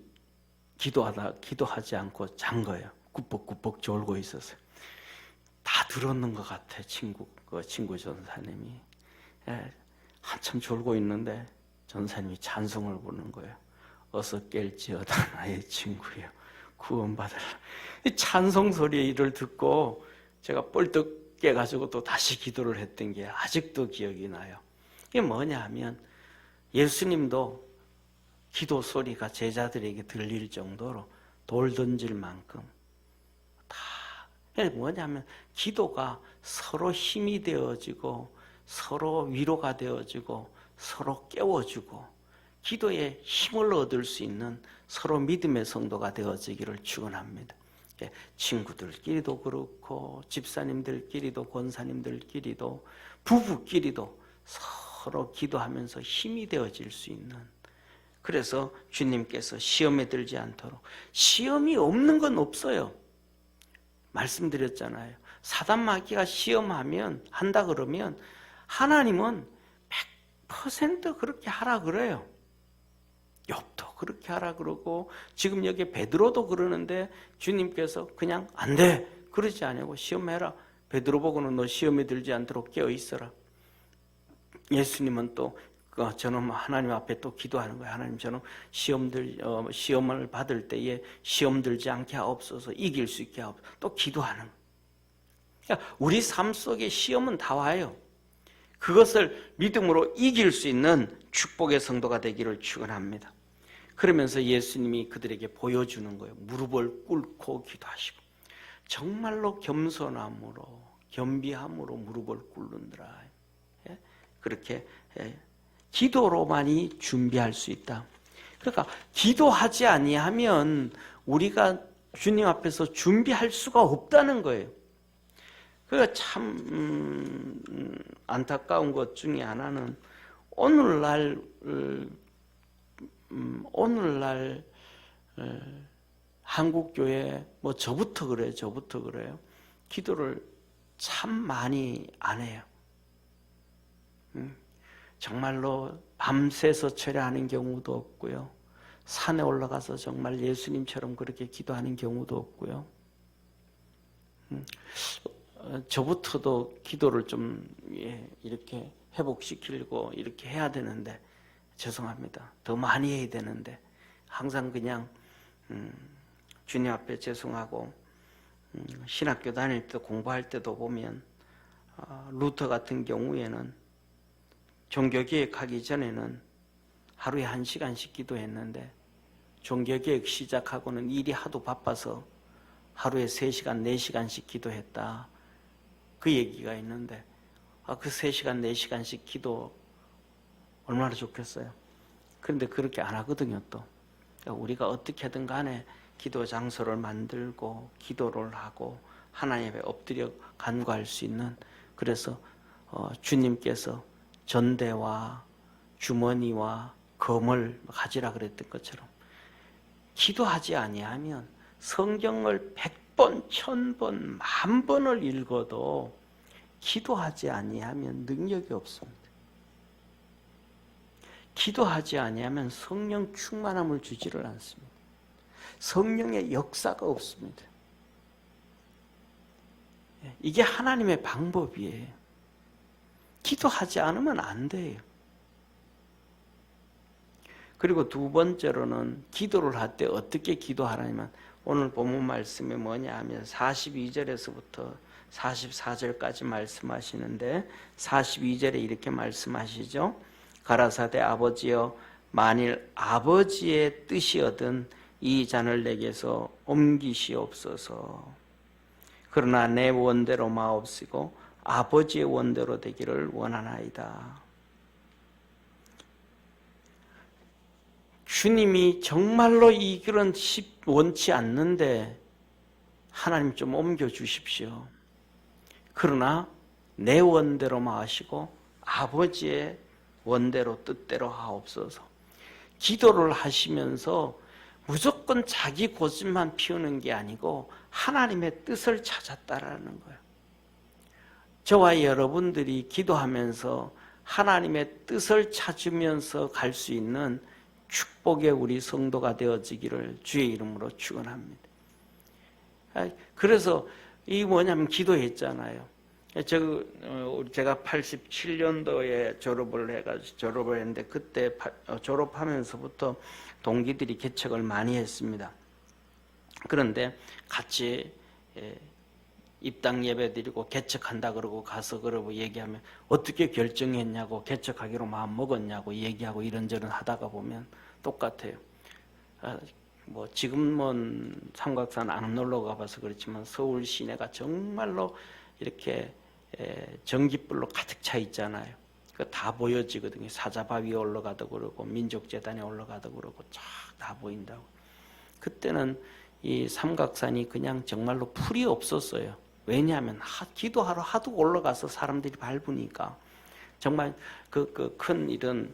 기도하지 않고 잔 거예요. 꾸벅꾸벅 졸고 있었어요. 다 들었는 것 같아. 친구 전사님이. 예, 한참 졸고 있는데 전사님이 찬송을 부르는 거예요. 어서 깰지어다 나의 친구여, 구원받으라. 이 찬송 소리를 듣고 제가 뻘떡 깨가지고 또 다시 기도를 했던 게 아직도 기억이 나요. 이게 뭐냐 하면 예수님도 기도 소리가 제자들에게 들릴 정도로 돌 던질 만큼 다, 뭐냐 하면 기도가 서로 힘이 되어지고 서로 위로가 되어지고 서로 깨워주고 기도에 힘을 얻을 수 있는 서로 믿음의 성도가 되어지기를 축원합니다. 친구들끼리도 그렇고 집사님들끼리도 권사님들끼리도 부부끼리도 서로 기도하면서 힘이 되어질 수 있는, 그래서 주님께서 시험에 들지 않도록, 시험이 없는 건 없어요. 말씀드렸잖아요. 사단 마귀가 시험하면 한다 그러면 하나님은 100% 그렇게 하라 그래요. 욥도 그렇게 하라 그러고 지금 여기 베드로도 그러는데 주님께서 그냥 안 돼 그러지 않고 시험해라. 베드로 보고는 너 시험에 들지 않도록 깨어 있어라. 예수님은 또 저는 하나님 앞에 또 기도하는 거예요. 하나님, 저는 시험을 받을 때에 시험 들지 않게 하옵소서, 이길 수 있게 하옵소서. 또 기도하는 거예요. 그러니까 우리 삶 속에 시험은 다 와요. 그것을 믿음으로 이길 수 있는 축복의 성도가 되기를 축원합니다. 그러면서 예수님이 그들에게 보여주는 거예요. 무릎을 꿇고 기도하시고, 정말로 겸손함으로 겸비함으로 무릎을 꿇는다라. 그렇게 기도로만이 준비할 수 있다. 그러니까 기도하지 아니하면 우리가 주님 앞에서 준비할 수가 없다는 거예요. 그러니까 참 안타까운 것 중에 하나는 오늘날 한국교회, 뭐 저부터 그래요. 기도를 참 많이 안 해요. 정말로 밤새서 철야하는 경우도 없고요. 산에 올라가서 정말 예수님처럼 그렇게 기도하는 경우도 없고요. 저부터도 기도를 좀 이렇게 회복시키려고 이렇게 해야 되는데, 죄송합니다. 더 많이 해야 되는데 항상 그냥 주님 앞에 죄송하고, 신학교 다닐 때 공부할 때도 보면 루터 같은 경우에는 종교개혁 하기 전에는 하루에 1시간씩 기도했는데, 종교개혁 시작하고는 일이 하도 바빠서 하루에 3시간, 4시간씩 기도했다. 그 얘기가 있는데, 그 3시간, 4시간씩 기도 얼마나 좋겠어요. 그런데 그렇게 안 하거든요. 또 우리가 어떻게든 간에 기도 장소를 만들고 기도를 하고 하나님 앞에 엎드려 간구할 수 있는, 그래서 주님께서 전대와 주머니와 검을 가지라 그랬던 것처럼 기도하지 아니하면 성경을 100번, 1000번, 10,000번을 읽어도 기도하지 아니하면 능력이 없습니다. 기도하지 아니하면 성령 충만함을 주지를 않습니다. 성령의 역사가 없습니다. 이게 하나님의 방법이에요. 기도하지 않으면 안 돼요. 그리고 두 번째로는 기도를 할 때 어떻게 기도하라면, 오늘 본문 말씀이 뭐냐 하면 42절에서부터 44절까지 말씀하시는데, 42절에 이렇게 말씀하시죠. 가라사대 아버지여, 만일 아버지의 뜻이거든 이 잔을 내게서 옮기시옵소서. 그러나 내 원대로 마옵시고 아버지의 원대로 되기를 원하나이다. 주님이 정말로 이 길은 원치 않는데 하나님 좀 옮겨주십시오. 그러나 내 원대로 마시고 아버지의 원대로 뜻대로 하옵소서. 기도를 하시면서 무조건 자기 고집만 피우는 게 아니고 하나님의 뜻을 찾았다라는 거예요. 저와 여러분들이 기도하면서 하나님의 뜻을 찾으면서 갈 수 있는 축복의 우리 성도가 되어지기를 주의 이름으로 축원합니다. 그래서 이 뭐냐면 기도했잖아요. 제가 87년도에 졸업을 했는데, 그때 졸업하면서부터 동기들이 개척을 많이 했습니다. 그런데 같이 입당 예배 드리고 개척한다 그러고 가서 그러고 얘기하면 어떻게 결정했냐고, 개척하기로 마음 먹었냐고 얘기하고 이런저런 하다가 보면 똑같아요. 뭐 지금은 삼각산 안 놀러 가봐서 그렇지만 서울 시내가 정말로 이렇게 전깃불로 가득 차 있잖아요. 그 다 보여지거든요. 사자바위에 올라가도 그러고 민족재단에 올라가도 그러고 쫙 다 보인다고. 그때는 이 삼각산이 그냥 정말로 풀이 없었어요. 왜냐하면 기도하러 하도 올라가서 사람들이 밟으니까 정말 그 큰 이런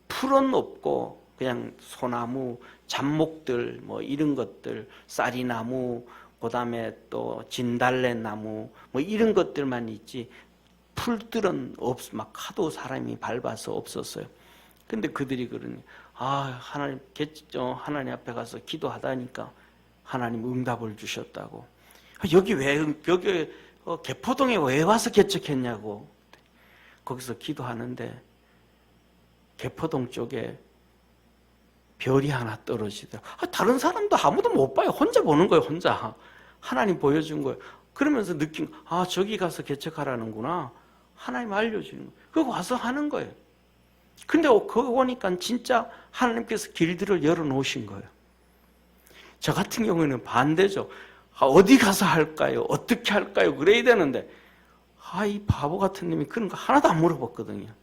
풀은 없고 그냥 소나무, 잡목들 뭐 이런 것들, 쌀이나무, 그다음에 또 진달래나무 뭐 이런 것들만 있지 풀들은 막 하도 사람이 밟아서 없었어요. 근데 그들이 그러니 하나님 앞에 가서 기도하다니까 하나님 응답을 주셨다고. 여기 개포동에 왜 와서 개척했냐고. 거기서 기도하는데 개포동 쪽에 별이 하나 떨어지더라고요. 다른 사람도 아무도 못 봐요. 혼자 보는 거예요. 혼자. 하나님 보여준 거예요. 그러면서 느낀 저기 가서 개척하라는구나. 하나님 알려주는 거예요. 그거 와서 하는 거예요. 근데 그거 보니까 진짜 하나님께서 길들을 열어놓으신 거예요. 저 같은 경우에는 반대죠. 어디 가서 할까요? 어떻게 할까요? 그래야 되는데 이 바보 같은 놈이 그런 거 하나도 안 물어봤거든요.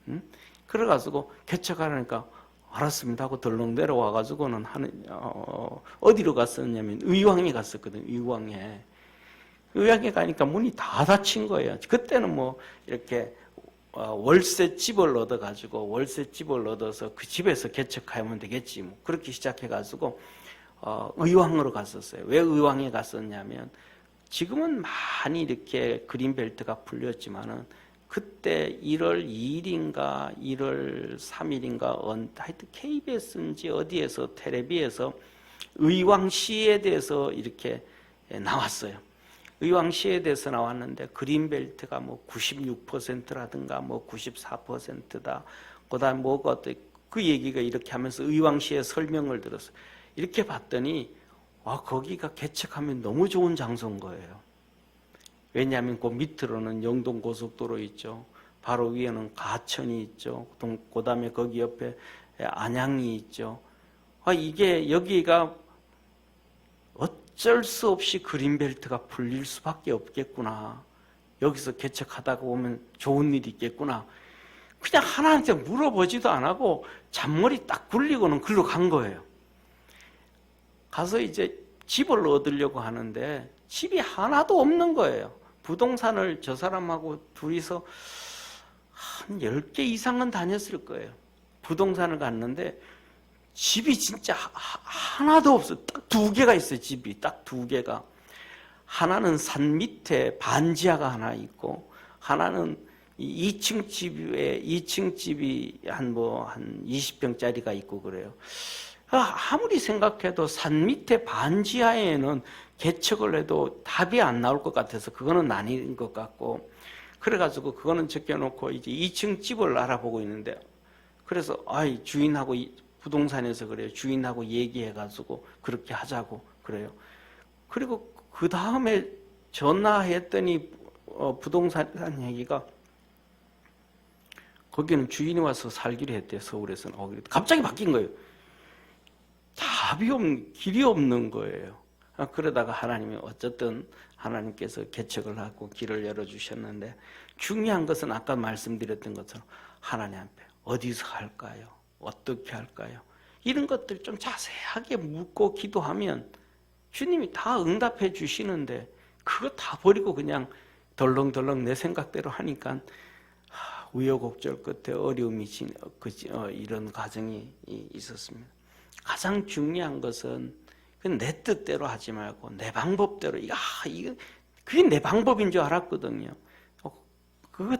응? 그래가지고 개척하라니까 알았습니다 하고 덜렁 내려와가지고는 어디로 갔었냐면 의왕에 갔었거든요. 의왕에 가니까 문이 다 닫힌 거예요. 그때는 뭐 이렇게 월세집을 얻어가지고 월세집을 얻어서 그 집에서 개척하면 되겠지 뭐 그렇게 시작해가지고 의왕으로 갔었어요. 왜 의왕에 갔었냐면 지금은 많이 이렇게 그린벨트가 풀렸지만은 그때 1월 2일인가 1월 3일인가 하여튼 KBS인지 어디에서 텔레비에서 의왕시에 대해서 이렇게 나왔어요. 의왕시에 대해서 나왔는데 그린벨트가 뭐 96%라든가 뭐 94%다. 그다음 뭐가 그 얘기가 이렇게 하면서 의왕시의 설명을 들었어요. 이렇게 봤더니 거기가 개척하면 너무 좋은 장소인 거예요. 왜냐하면 그 밑으로는 영동고속도로 있죠. 바로 위에는 가천이 있죠. 그 다음에 거기 옆에 안양이 있죠. 여기가 어쩔 수 없이 그린벨트가 풀릴 수밖에 없겠구나. 여기서 개척하다가 보면 좋은 일이 있겠구나. 그냥 하나한테 물어보지도 안 하고 잔머리 딱 굴리고는 글로 간 거예요. 가서 이제 집을 얻으려고 하는데 집이 하나도 없는 거예요. 부동산을 저 사람하고 둘이서 한 10개 이상은 다녔을 거예요. 부동산을 갔는데 집이 진짜 하나도 없어요. 딱 2개가 있어요. 집이 딱 2개가. 하나는 산 밑에 반지하가 하나 있고 하나는 2층 집이 한 20평짜리가 있고 그래요. 아무리 생각해도 산 밑에 반지하에는 개척을 해도 답이 안 나올 것 같아서 그거는 아닌 것 같고 그래가지고 그거는 적혀놓고 이제 2층 집을 알아보고 있는데 그래서 주인하고 부동산에서 그래요. 주인하고 얘기해가지고 그렇게 하자고 그래요. 그리고 그 다음에 전화했더니 부동산 얘기가 거기는 주인이 와서 살기로 했대요. 서울에서는. 갑자기 바뀐 거예요. 길이 없는 거예요. 그러다가 하나님이 어쨌든 하나님께서 개척을 하고 길을 열어주셨는데 중요한 것은 아까 말씀드렸던 것처럼 하나님 앞에 어디서 할까요? 어떻게 할까요? 이런 것들 좀 자세하게 묻고 기도하면 주님이 다 응답해 주시는데 그거 다 버리고 그냥 덜렁덜렁 내 생각대로 하니까 우여곡절 끝에 어려움이 이런 과정이 있었습니다. 가장 중요한 것은 내 뜻대로 하지 말고 내 방법대로 그게 내 방법인 줄 알았거든요. 그거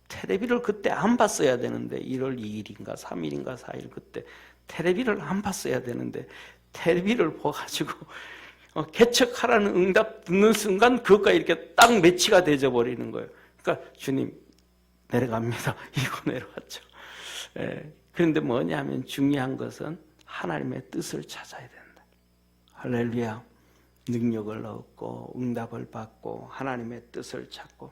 텔레비를 그때 안 봤어야 되는데 1월 2일인가 3일인가 4일 그때 텔레비를 안 봤어야 되는데 텔레비를 보가지고 개척하라는 응답 듣는 순간 그것과 이렇게 딱 매치가 되져 버리는 거예요. 그러니까 주님 내려갑니다. 이거 내려왔죠. 그런데 뭐냐면 중요한 것은 하나님의 뜻을 찾아야 된다. 할렐루야. 능력을 얻고 응답을 받고 하나님의 뜻을 찾고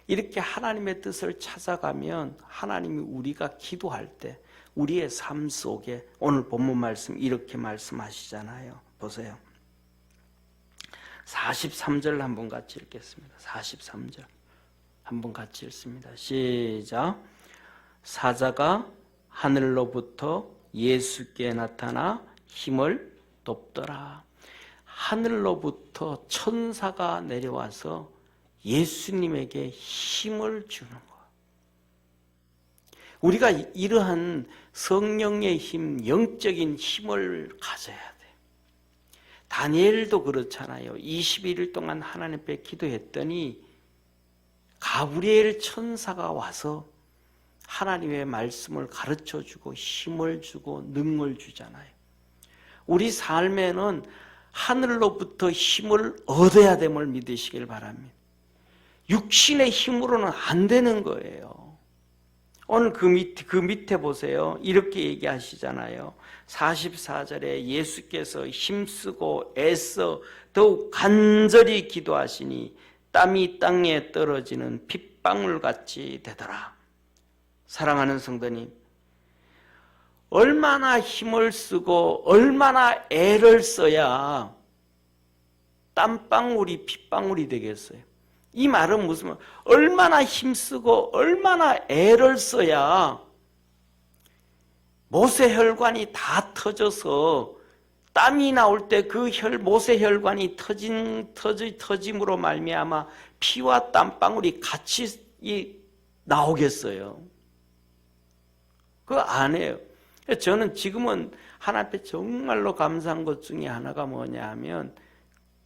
이렇게 하나님의 뜻을 찾아가면 하나님이 우리가 기도할 때 우리의 삶 속에 오늘 본문 말씀 이렇게 말씀하시잖아요. 보세요. 43절 한번 같이 읽겠습니다. 43절 한번 같이 읽습니다. 시작. 사자가 하늘로부터 예수께 나타나 힘을 돕더라. 하늘로부터 천사가 내려와서 예수님에게 힘을 주는 것. 우리가 이러한 성령의 힘, 영적인 힘을 가져야 돼. 다니엘도 그렇잖아요. 21일 동안 하나님 앞에 기도했더니 가브리엘 천사가 와서 하나님의 말씀을 가르쳐주고 힘을 주고 능을 주잖아요. 우리 삶에는 하늘로부터 힘을 얻어야 됨을 믿으시길 바랍니다. 육신의 힘으로는 안 되는 거예요. 오늘 그 밑에 보세요. 이렇게 얘기하시잖아요. 44절에 예수께서 힘쓰고 애써 더욱 간절히 기도하시니 땀이 땅에 떨어지는 핏방울같이 되더라. 사랑하는 성도님, 얼마나 힘을 쓰고 얼마나 애를 써야 땀방울이 핏방울이 되겠어요? 이 말은 무슨 말? 얼마나 힘쓰고 얼마나 애를 써야 모세혈관이 다 터져서 땀이 나올 때 그 모세혈관이 터짐으로 말미암아 피와 땀방울이 같이 나오겠어요? 그거 안 해요. 저는 지금은 하나님 앞에 정말로 감사한 것 중에 하나가 뭐냐 하면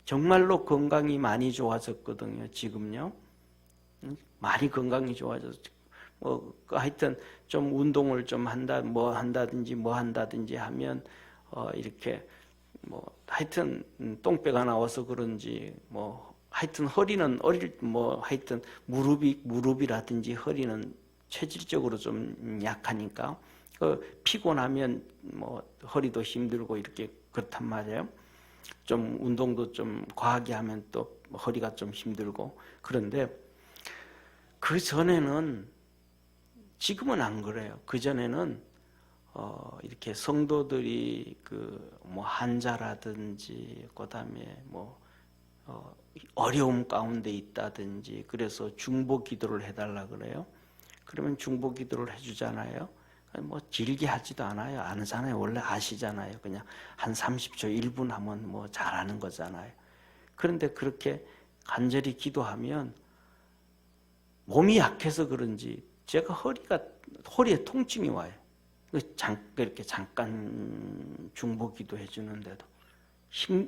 정말로 건강이 많이 좋아졌거든요. 지금요. 많이 건강이 좋아졌어요. 하여튼 좀 운동을 좀 한다든지 하면 이렇게 하여튼 똥배가 나와서 그런지 하여튼 허리는 하여튼 무릎이라든지 허리는 체질적으로 좀 약하니까 피곤하면 허리도 힘들고 이렇게 그렇단 말이에요. 좀 운동도 좀 과하게 하면 또 허리가 좀 힘들고. 그런데 그 전에는, 지금은 안 그래요. 그 전에는 이렇게 성도들이 환자라든지 그다음에 어려움 가운데 있다든지 그래서 중보 기도를 해달라 그래요. 그러면 중보 기도를 해주잖아요. 길게 하지도 않아요. 안 하잖아요. 원래 아시잖아요. 그냥 한 30초, 1분 하면 잘하는 거잖아요. 그런데 그렇게 간절히 기도하면 몸이 약해서 그런지 제가 허리에 통증이 와요. 이렇게 잠깐 중보 기도 해주는데도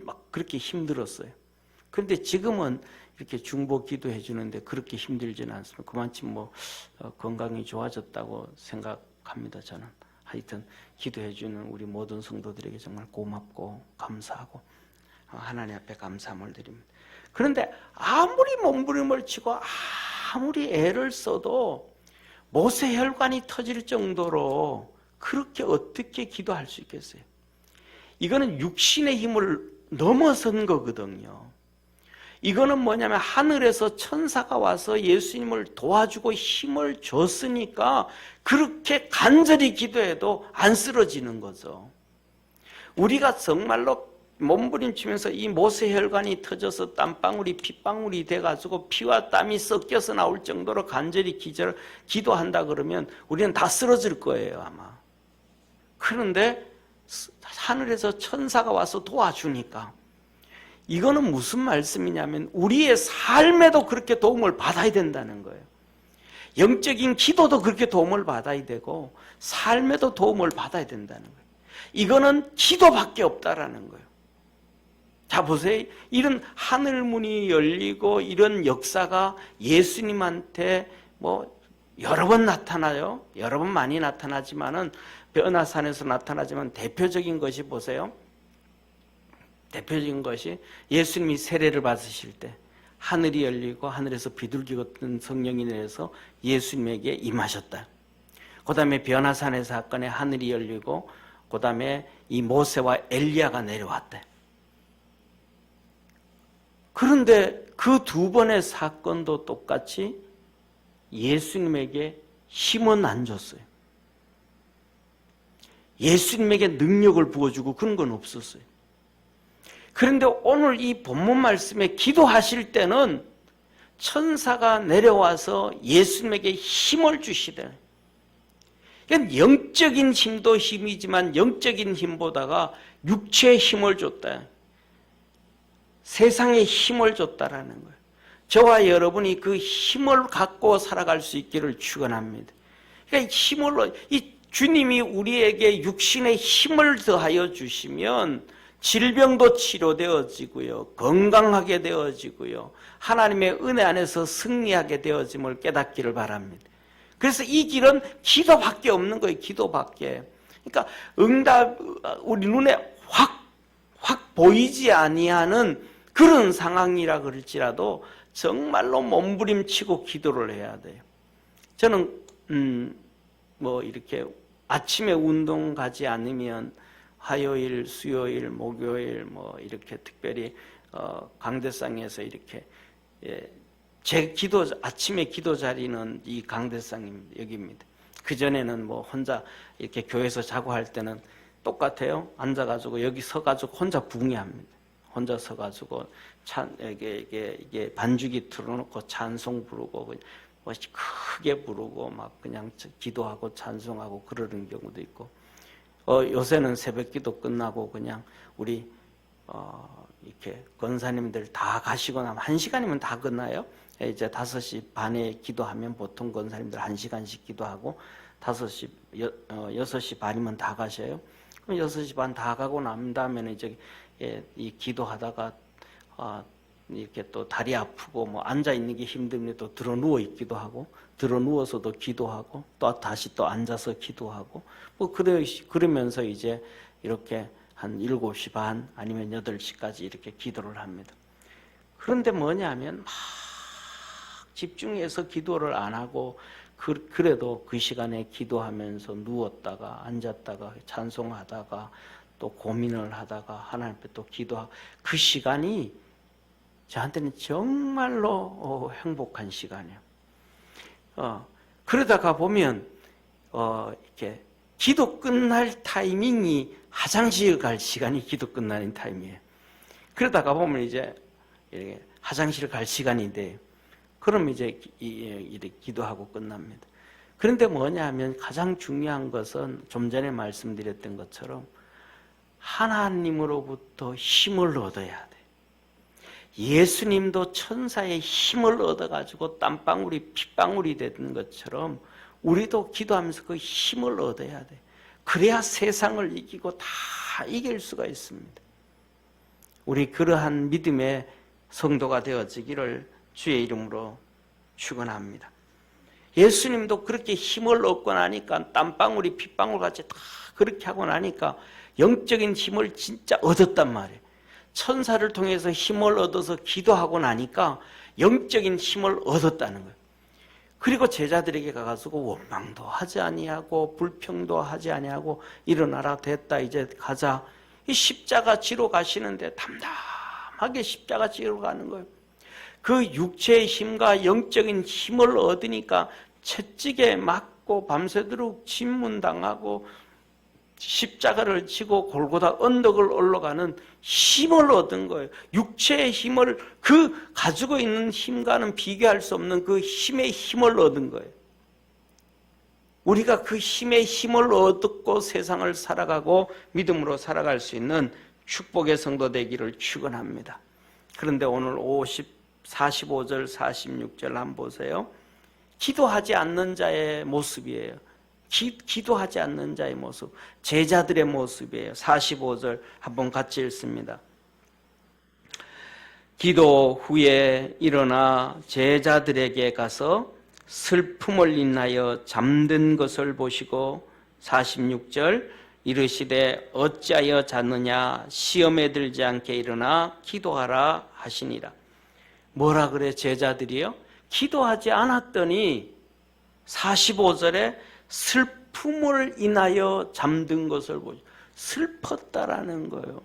막 그렇게 힘들었어요. 그런데 지금은 이렇게 중보 기도 해주는데 그렇게 힘들지는 않습니다. 그만큼 건강이 좋아졌다고 생각합니다. 저는 하여튼 기도해주는 우리 모든 성도들에게 정말 고맙고 감사하고 하나님 앞에 감사함을 드립니다. 그런데 아무리 몸부림을 치고 아무리 애를 써도 모세혈관이 터질 정도로 그렇게 어떻게 기도할 수 있겠어요? 이거는 육신의 힘을 넘어선 거거든요. 이거는 뭐냐면 하늘에서 천사가 와서 예수님을 도와주고 힘을 줬으니까 그렇게 간절히 기도해도 안 쓰러지는 거죠. 우리가 정말로 몸부림치면서 이 모세혈관이 터져서 땀방울이 핏방울이 돼가지고 피와 땀이 섞여서 나올 정도로 간절히 기도한다 그러면 우리는 다 쓰러질 거예요 아마. 그런데 하늘에서 천사가 와서 도와주니까 이거는 무슨 말씀이냐면 우리의 삶에도 그렇게 도움을 받아야 된다는 거예요. 영적인 기도도 그렇게 도움을 받아야 되고 삶에도 도움을 받아야 된다는 거예요. 이거는 기도밖에 없다라는 거예요. 자 보세요. 이런 하늘문이 열리고 이런 역사가 예수님한테 여러 번 나타나요. 여러 번 많이 나타나지만은 변화산에서 나타나지만 대표적인 것이 보세요. 대표적인 것이 예수님이 세례를 받으실 때 하늘이 열리고 하늘에서 비둘기 같은 성령이 내려서 예수님에게 임하셨다. 그 다음에 변화산의 사건에 하늘이 열리고 그 다음에 이 모세와 엘리야가 내려왔대. 그런데 그 두 번의 사건도 똑같이 예수님에게 힘은 안 줬어요. 예수님에게 능력을 부어주고 그런 건 없었어요. 그런데 오늘 이 본문 말씀에 기도하실 때는 천사가 내려와서 예수님에게 힘을 주시대. 그러니까 영적인 힘도 힘이지만 영적인 힘보다가 육체의 힘을 줬다. 세상에 힘을 줬다라는 거예요. 저와 여러분이 그 힘을 갖고 살아갈 수 있기를 축원합니다. 그러니까 이 주님이 우리에게 육신의 힘을 더하여 주시면 질병도 치료되어지고요, 건강하게 되어지고요, 하나님의 은혜 안에서 승리하게 되어짐을 깨닫기를 바랍니다. 그래서 이 길은 기도밖에 없는 거예요. 기도밖에. 그러니까 응답, 우리 눈에 확 보이지 아니하는 그런 상황이라 그럴지라도 정말로 몸부림치고 기도를 해야 돼요. 저는 뭐 이렇게 아침에 운동 가지 않으면 화요일, 수요일, 목요일 뭐 이렇게 특별히 강대상에서 이렇게 제 아침에 기도 자리는 이 강대상입니다. 여기입니다. 그 전에는 뭐 혼자 이렇게 교회에서 자고 할 때는 똑같아요. 앉아가지고 여기 서가지고 혼자 붕해합니다. 혼자 서가지고 이게 반주기 틀어놓고 찬송 부르고 뭐 크게 부르고 막 그냥 기도하고 찬송하고 그러는 경우도 있고. 요새는 새벽기도 끝나고 그냥 우리 이렇게 권사님들 다 가시고 나면 1시간이면 다 끝나요. 이제 5시 반에 기도하면 보통 권사님들 1시간씩 기도하고 6시 반이면 다 가셔요. 그럼 6시 반 다 가고 난 다음에는 이제 이 기도하다가 이렇게 또 다리 아프고 뭐 앉아 있는 게 힘들면 또 들어 누워 있기도 하고 들어 누워서도 기도하고 또 다시 또 앉아서 기도하고 뭐 그러면서 이제 이렇게 한 7시 반 아니면 8시까지 이렇게 기도를 합니다. 그런데 뭐냐면 막 집중해서 기도를 안 하고 그래도 그 시간에 기도하면서 누웠다가 앉았다가 찬송하다가 또 고민을 하다가 하나님 앞에 또 기도하고 그 시간이 저한테는 정말로 행복한 시간이에요. 그러다가 보면 이렇게 기도 끝날 타이밍이 화장실 갈 시간이 기도 끝나는 타임이에요. 그러다가 보면 이제 이렇게 화장실 갈 시간인데 그럼 이제 이렇게 기도하고 끝납니다. 그런데 뭐냐 하면 가장 중요한 것은 좀 전에 말씀드렸던 것처럼 하나님으로부터 힘을 얻어야 돼. 예수님도 천사의 힘을 얻어가지고 땀방울이 핏방울이 되는 것처럼 우리도 기도하면서 그 힘을 얻어야 돼. 그래야 세상을 이기고 다 이길 수가 있습니다. 우리 그러한 믿음의 성도가 되어지기를 주의 이름으로 축원합니다. 예수님도 그렇게 힘을 얻고 나니까 땀방울이 핏방울같이 다 그렇게 하고 나니까 영적인 힘을 진짜 얻었단 말이에요. 천사를 통해서 힘을 얻어서 기도하고 나니까 영적인 힘을 얻었다는 거예요. 그리고 제자들에게 가가지고 원망도 하지 아니하고 불평도 하지 아니하고 일어나라 됐다 이제 가자. 이 십자가 지러 가시는데 담담하게 십자가 지러 가는 거예요. 그 육체의 힘과 영적인 힘을 얻으니까 채찍에 맞고 밤새도록 진문당하고 십자가를 지고 골고다 언덕을 올라가는 힘을 얻은 거예요. 육체의 힘을 그 가지고 있는 힘과는 비교할 수 없는 그 힘의 힘을 얻은 거예요. 우리가 그 힘의 힘을 얻고 세상을 살아가고 믿음으로 살아갈 수 있는 축복의 성도 되기를 축원합니다. 그런데 오늘 45절 46절 한번 보세요. 기도하지 않는 자의 모습이에요. 기도하지 않는 자의 모습, 제자들의 모습이에요. 45절 한번 같이 읽습니다. 기도 후에 일어나 제자들에게 가서 슬픔을 인하여 잠든 것을 보시고 46절 이르시되 어찌하여 잤느냐 시험에 들지 않게 일어나 기도하라 하시니라. 뭐라 그래 제자들이요? 기도하지 않았더니 45절에 슬픔을 인하여 잠든 것을 보죠. 슬펐다라는 거예요.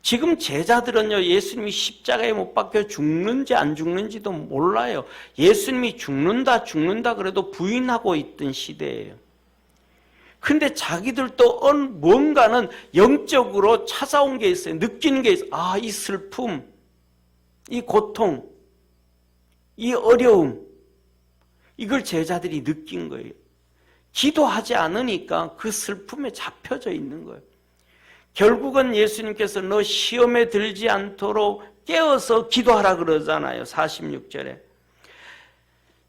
지금 제자들은요, 예수님이 십자가에 못 박혀 죽는지 안 죽는지도 몰라요. 예수님이 죽는다 그래도 부인하고 있던 시대예요. 근데 자기들도 뭔가는 영적으로 찾아온 게 있어요. 느끼는 게 있어요. 아, 이 슬픔, 이 고통, 이 어려움, 이걸 제자들이 느낀 거예요. 기도하지 않으니까 그 슬픔에 잡혀져 있는 거예요. 결국은 예수님께서 너 시험에 들지 않도록 깨어서 기도하라 그러잖아요. 46절에.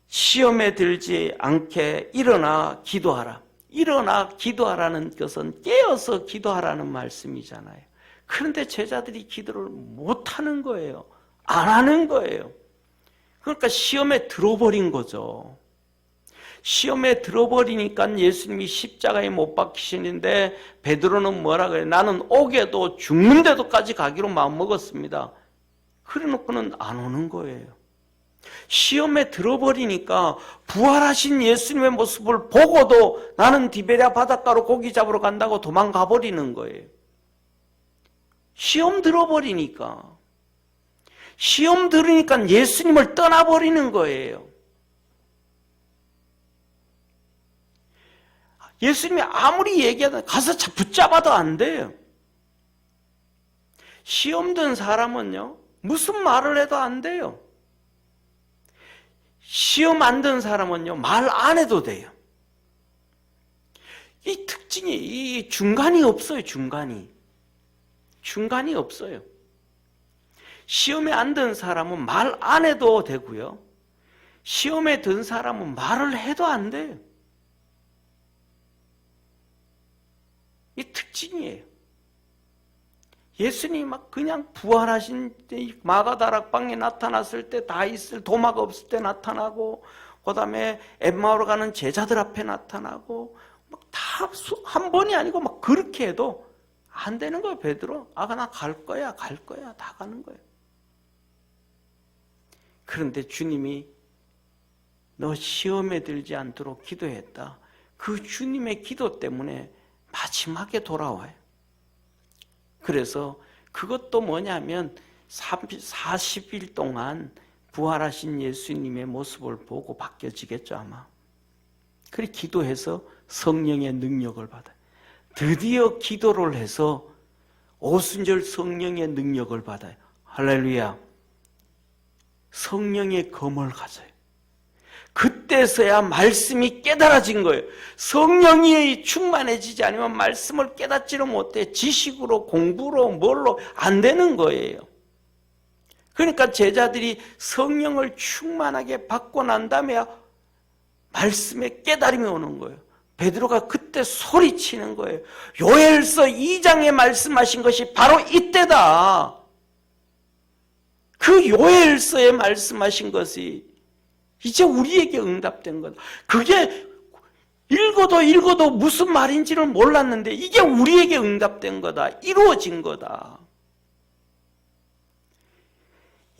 시험에 들지 않게 일어나 기도하라. 일어나 기도하라는 것은 깨어서 기도하라는 말씀이잖아요. 그런데 제자들이 기도를 못하는 거예요. 안 하는 거예요. 그러니까 시험에 들어버린 거죠. 시험에 들어버리니까 예수님이 십자가에 못 박히시는데 베드로는 뭐라 그래요? 나는 옥에도 죽는 데도까지 가기로 마음먹었습니다. 그래놓고는 안 오는 거예요. 시험에 들어버리니까 부활하신 예수님의 모습을 보고도 나는 디베랴 바닷가로 고기 잡으러 간다고 도망가 버리는 거예요. 시험 들어버리니까. 시험 들으니까 예수님을 떠나버리는 거예요. 예수님이 아무리 얘기하다 가서 붙잡아도 안 돼요. 시험 든 사람은요, 무슨 말을 해도 안 돼요. 시험 안 든 사람은요, 말 안 해도 돼요. 이 특징이, 이 중간이 없어요, 중간이. 중간이 없어요. 시험에 안 든 사람은 말 안 해도 되고요. 시험에 든 사람은 말을 해도 안 돼요. 이 특징이에요. 예수님이 막 그냥 부활하신 마가다락방에 나타났을 때 다 있을 도마가 없을 때 나타나고, 그 다음에 엠마오로 가는 제자들 앞에 나타나고, 막 다 한 번이 아니고 막 그렇게 해도 안 되는 거예요. 베드로, 나 갈 거야, 갈 거야, 다 가는 거예요. 그런데 주님이 너 시험에 들지 않도록 기도했다. 그 주님의 기도 때문에 마지막에 돌아와요. 그래서 그것도 뭐냐면 40일 동안 부활하신 예수님의 모습을 보고 바뀌어지겠죠, 아마. 그래 기도해서 성령의 능력을 받아요. 드디어 기도를 해서 오순절 성령의 능력을 받아요. 할렐루야. 성령의 검을 가져요. 그때서야 말씀이 깨달아진 거예요. 성령이 충만해지지 않으면 말씀을 깨닫지를 못해. 지식으로, 공부로, 뭘로 안 되는 거예요. 그러니까 제자들이 성령을 충만하게 받고 난 다음에 말씀에 깨달음이 오는 거예요. 베드로가 그때 소리치는 거예요. 요엘서 2장에 말씀하신 것이 바로 이때다. 그 요엘서에 말씀하신 것이 이제 우리에게 응답된 거다. 그게 읽어도 무슨 말인지를 몰랐는데 이게 우리에게 응답된 거다. 이루어진 거다.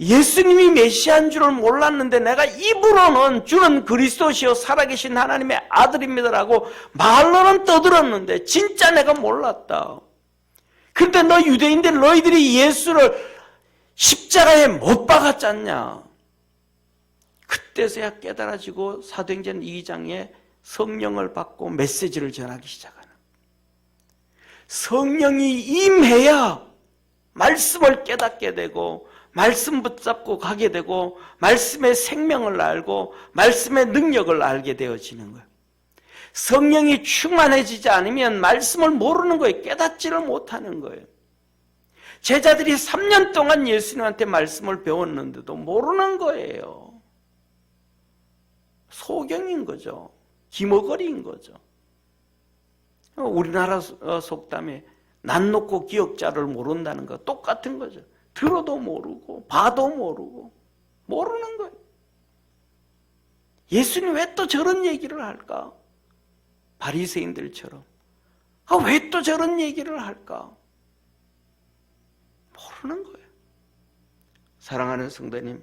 예수님이 메시아인 줄을 몰랐는데 내가 입으로는 주는 그리스도시요 살아계신 하나님의 아들입니다라고 말로는 떠들었는데 진짜 내가 몰랐다. 그런데 너 유대인들 너희들이 예수를 십자가에 못 박았지 않냐. 그때서야 깨달아지고 사도행전 2장에 성령을 받고 메시지를 전하기 시작하는. 성령이 임해야 말씀을 깨닫게 되고 말씀 붙잡고 가게 되고 말씀의 생명을 알고 말씀의 능력을 알게 되어지는 거예요. 성령이 충만해지지 않으면 말씀을 모르는 거예요. 깨닫지를 못하는 거예요. 제자들이 3년 동안 예수님한테 말씀을 배웠는데도 모르는 거예요. 소경인 거죠. 기머거리인 거죠. 우리나라 속담에 난 놓고 기억자를 모른다는 거 똑같은 거죠. 들어도 모르고 봐도 모르고 모르는 거예요. 예수님 왜 또 저런 얘기를 할까? 바리새인들처럼. 왜 또 저런 얘기를 할까? 모르는 거예요. 사랑하는 성도님,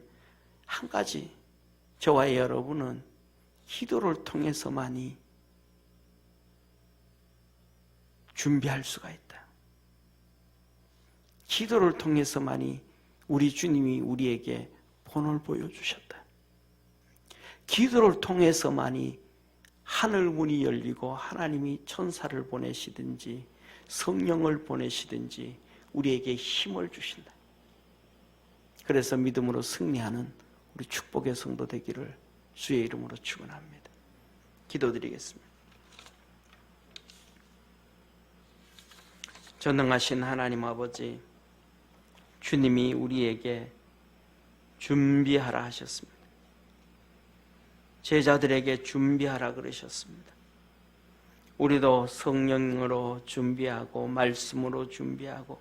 한 가지 저와 여러분은 기도를 통해서만이 준비할 수가 있다. 기도를 통해서만이 우리 주님이 우리에게 본을 보여주셨다. 기도를 통해서만이 하늘 문이 열리고 하나님이 천사를 보내시든지 성령을 보내시든지 우리에게 힘을 주신다. 그래서 믿음으로 승리하는 우리 축복의 성도 되기를 주의 이름으로 축원합니다. 기도드리겠습니다. 전능하신 하나님 아버지, 주님이 우리에게 준비하라 하셨습니다. 제자들에게 준비하라 그러셨습니다. 우리도 성령으로 준비하고 말씀으로 준비하고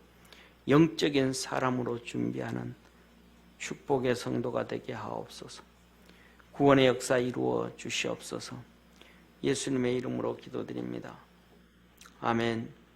영적인 사람으로 준비하는 축복의 성도가 되게 하옵소서. 구원의 역사 이루어 주시옵소서. 예수님의 이름으로 기도드립니다. 아멘.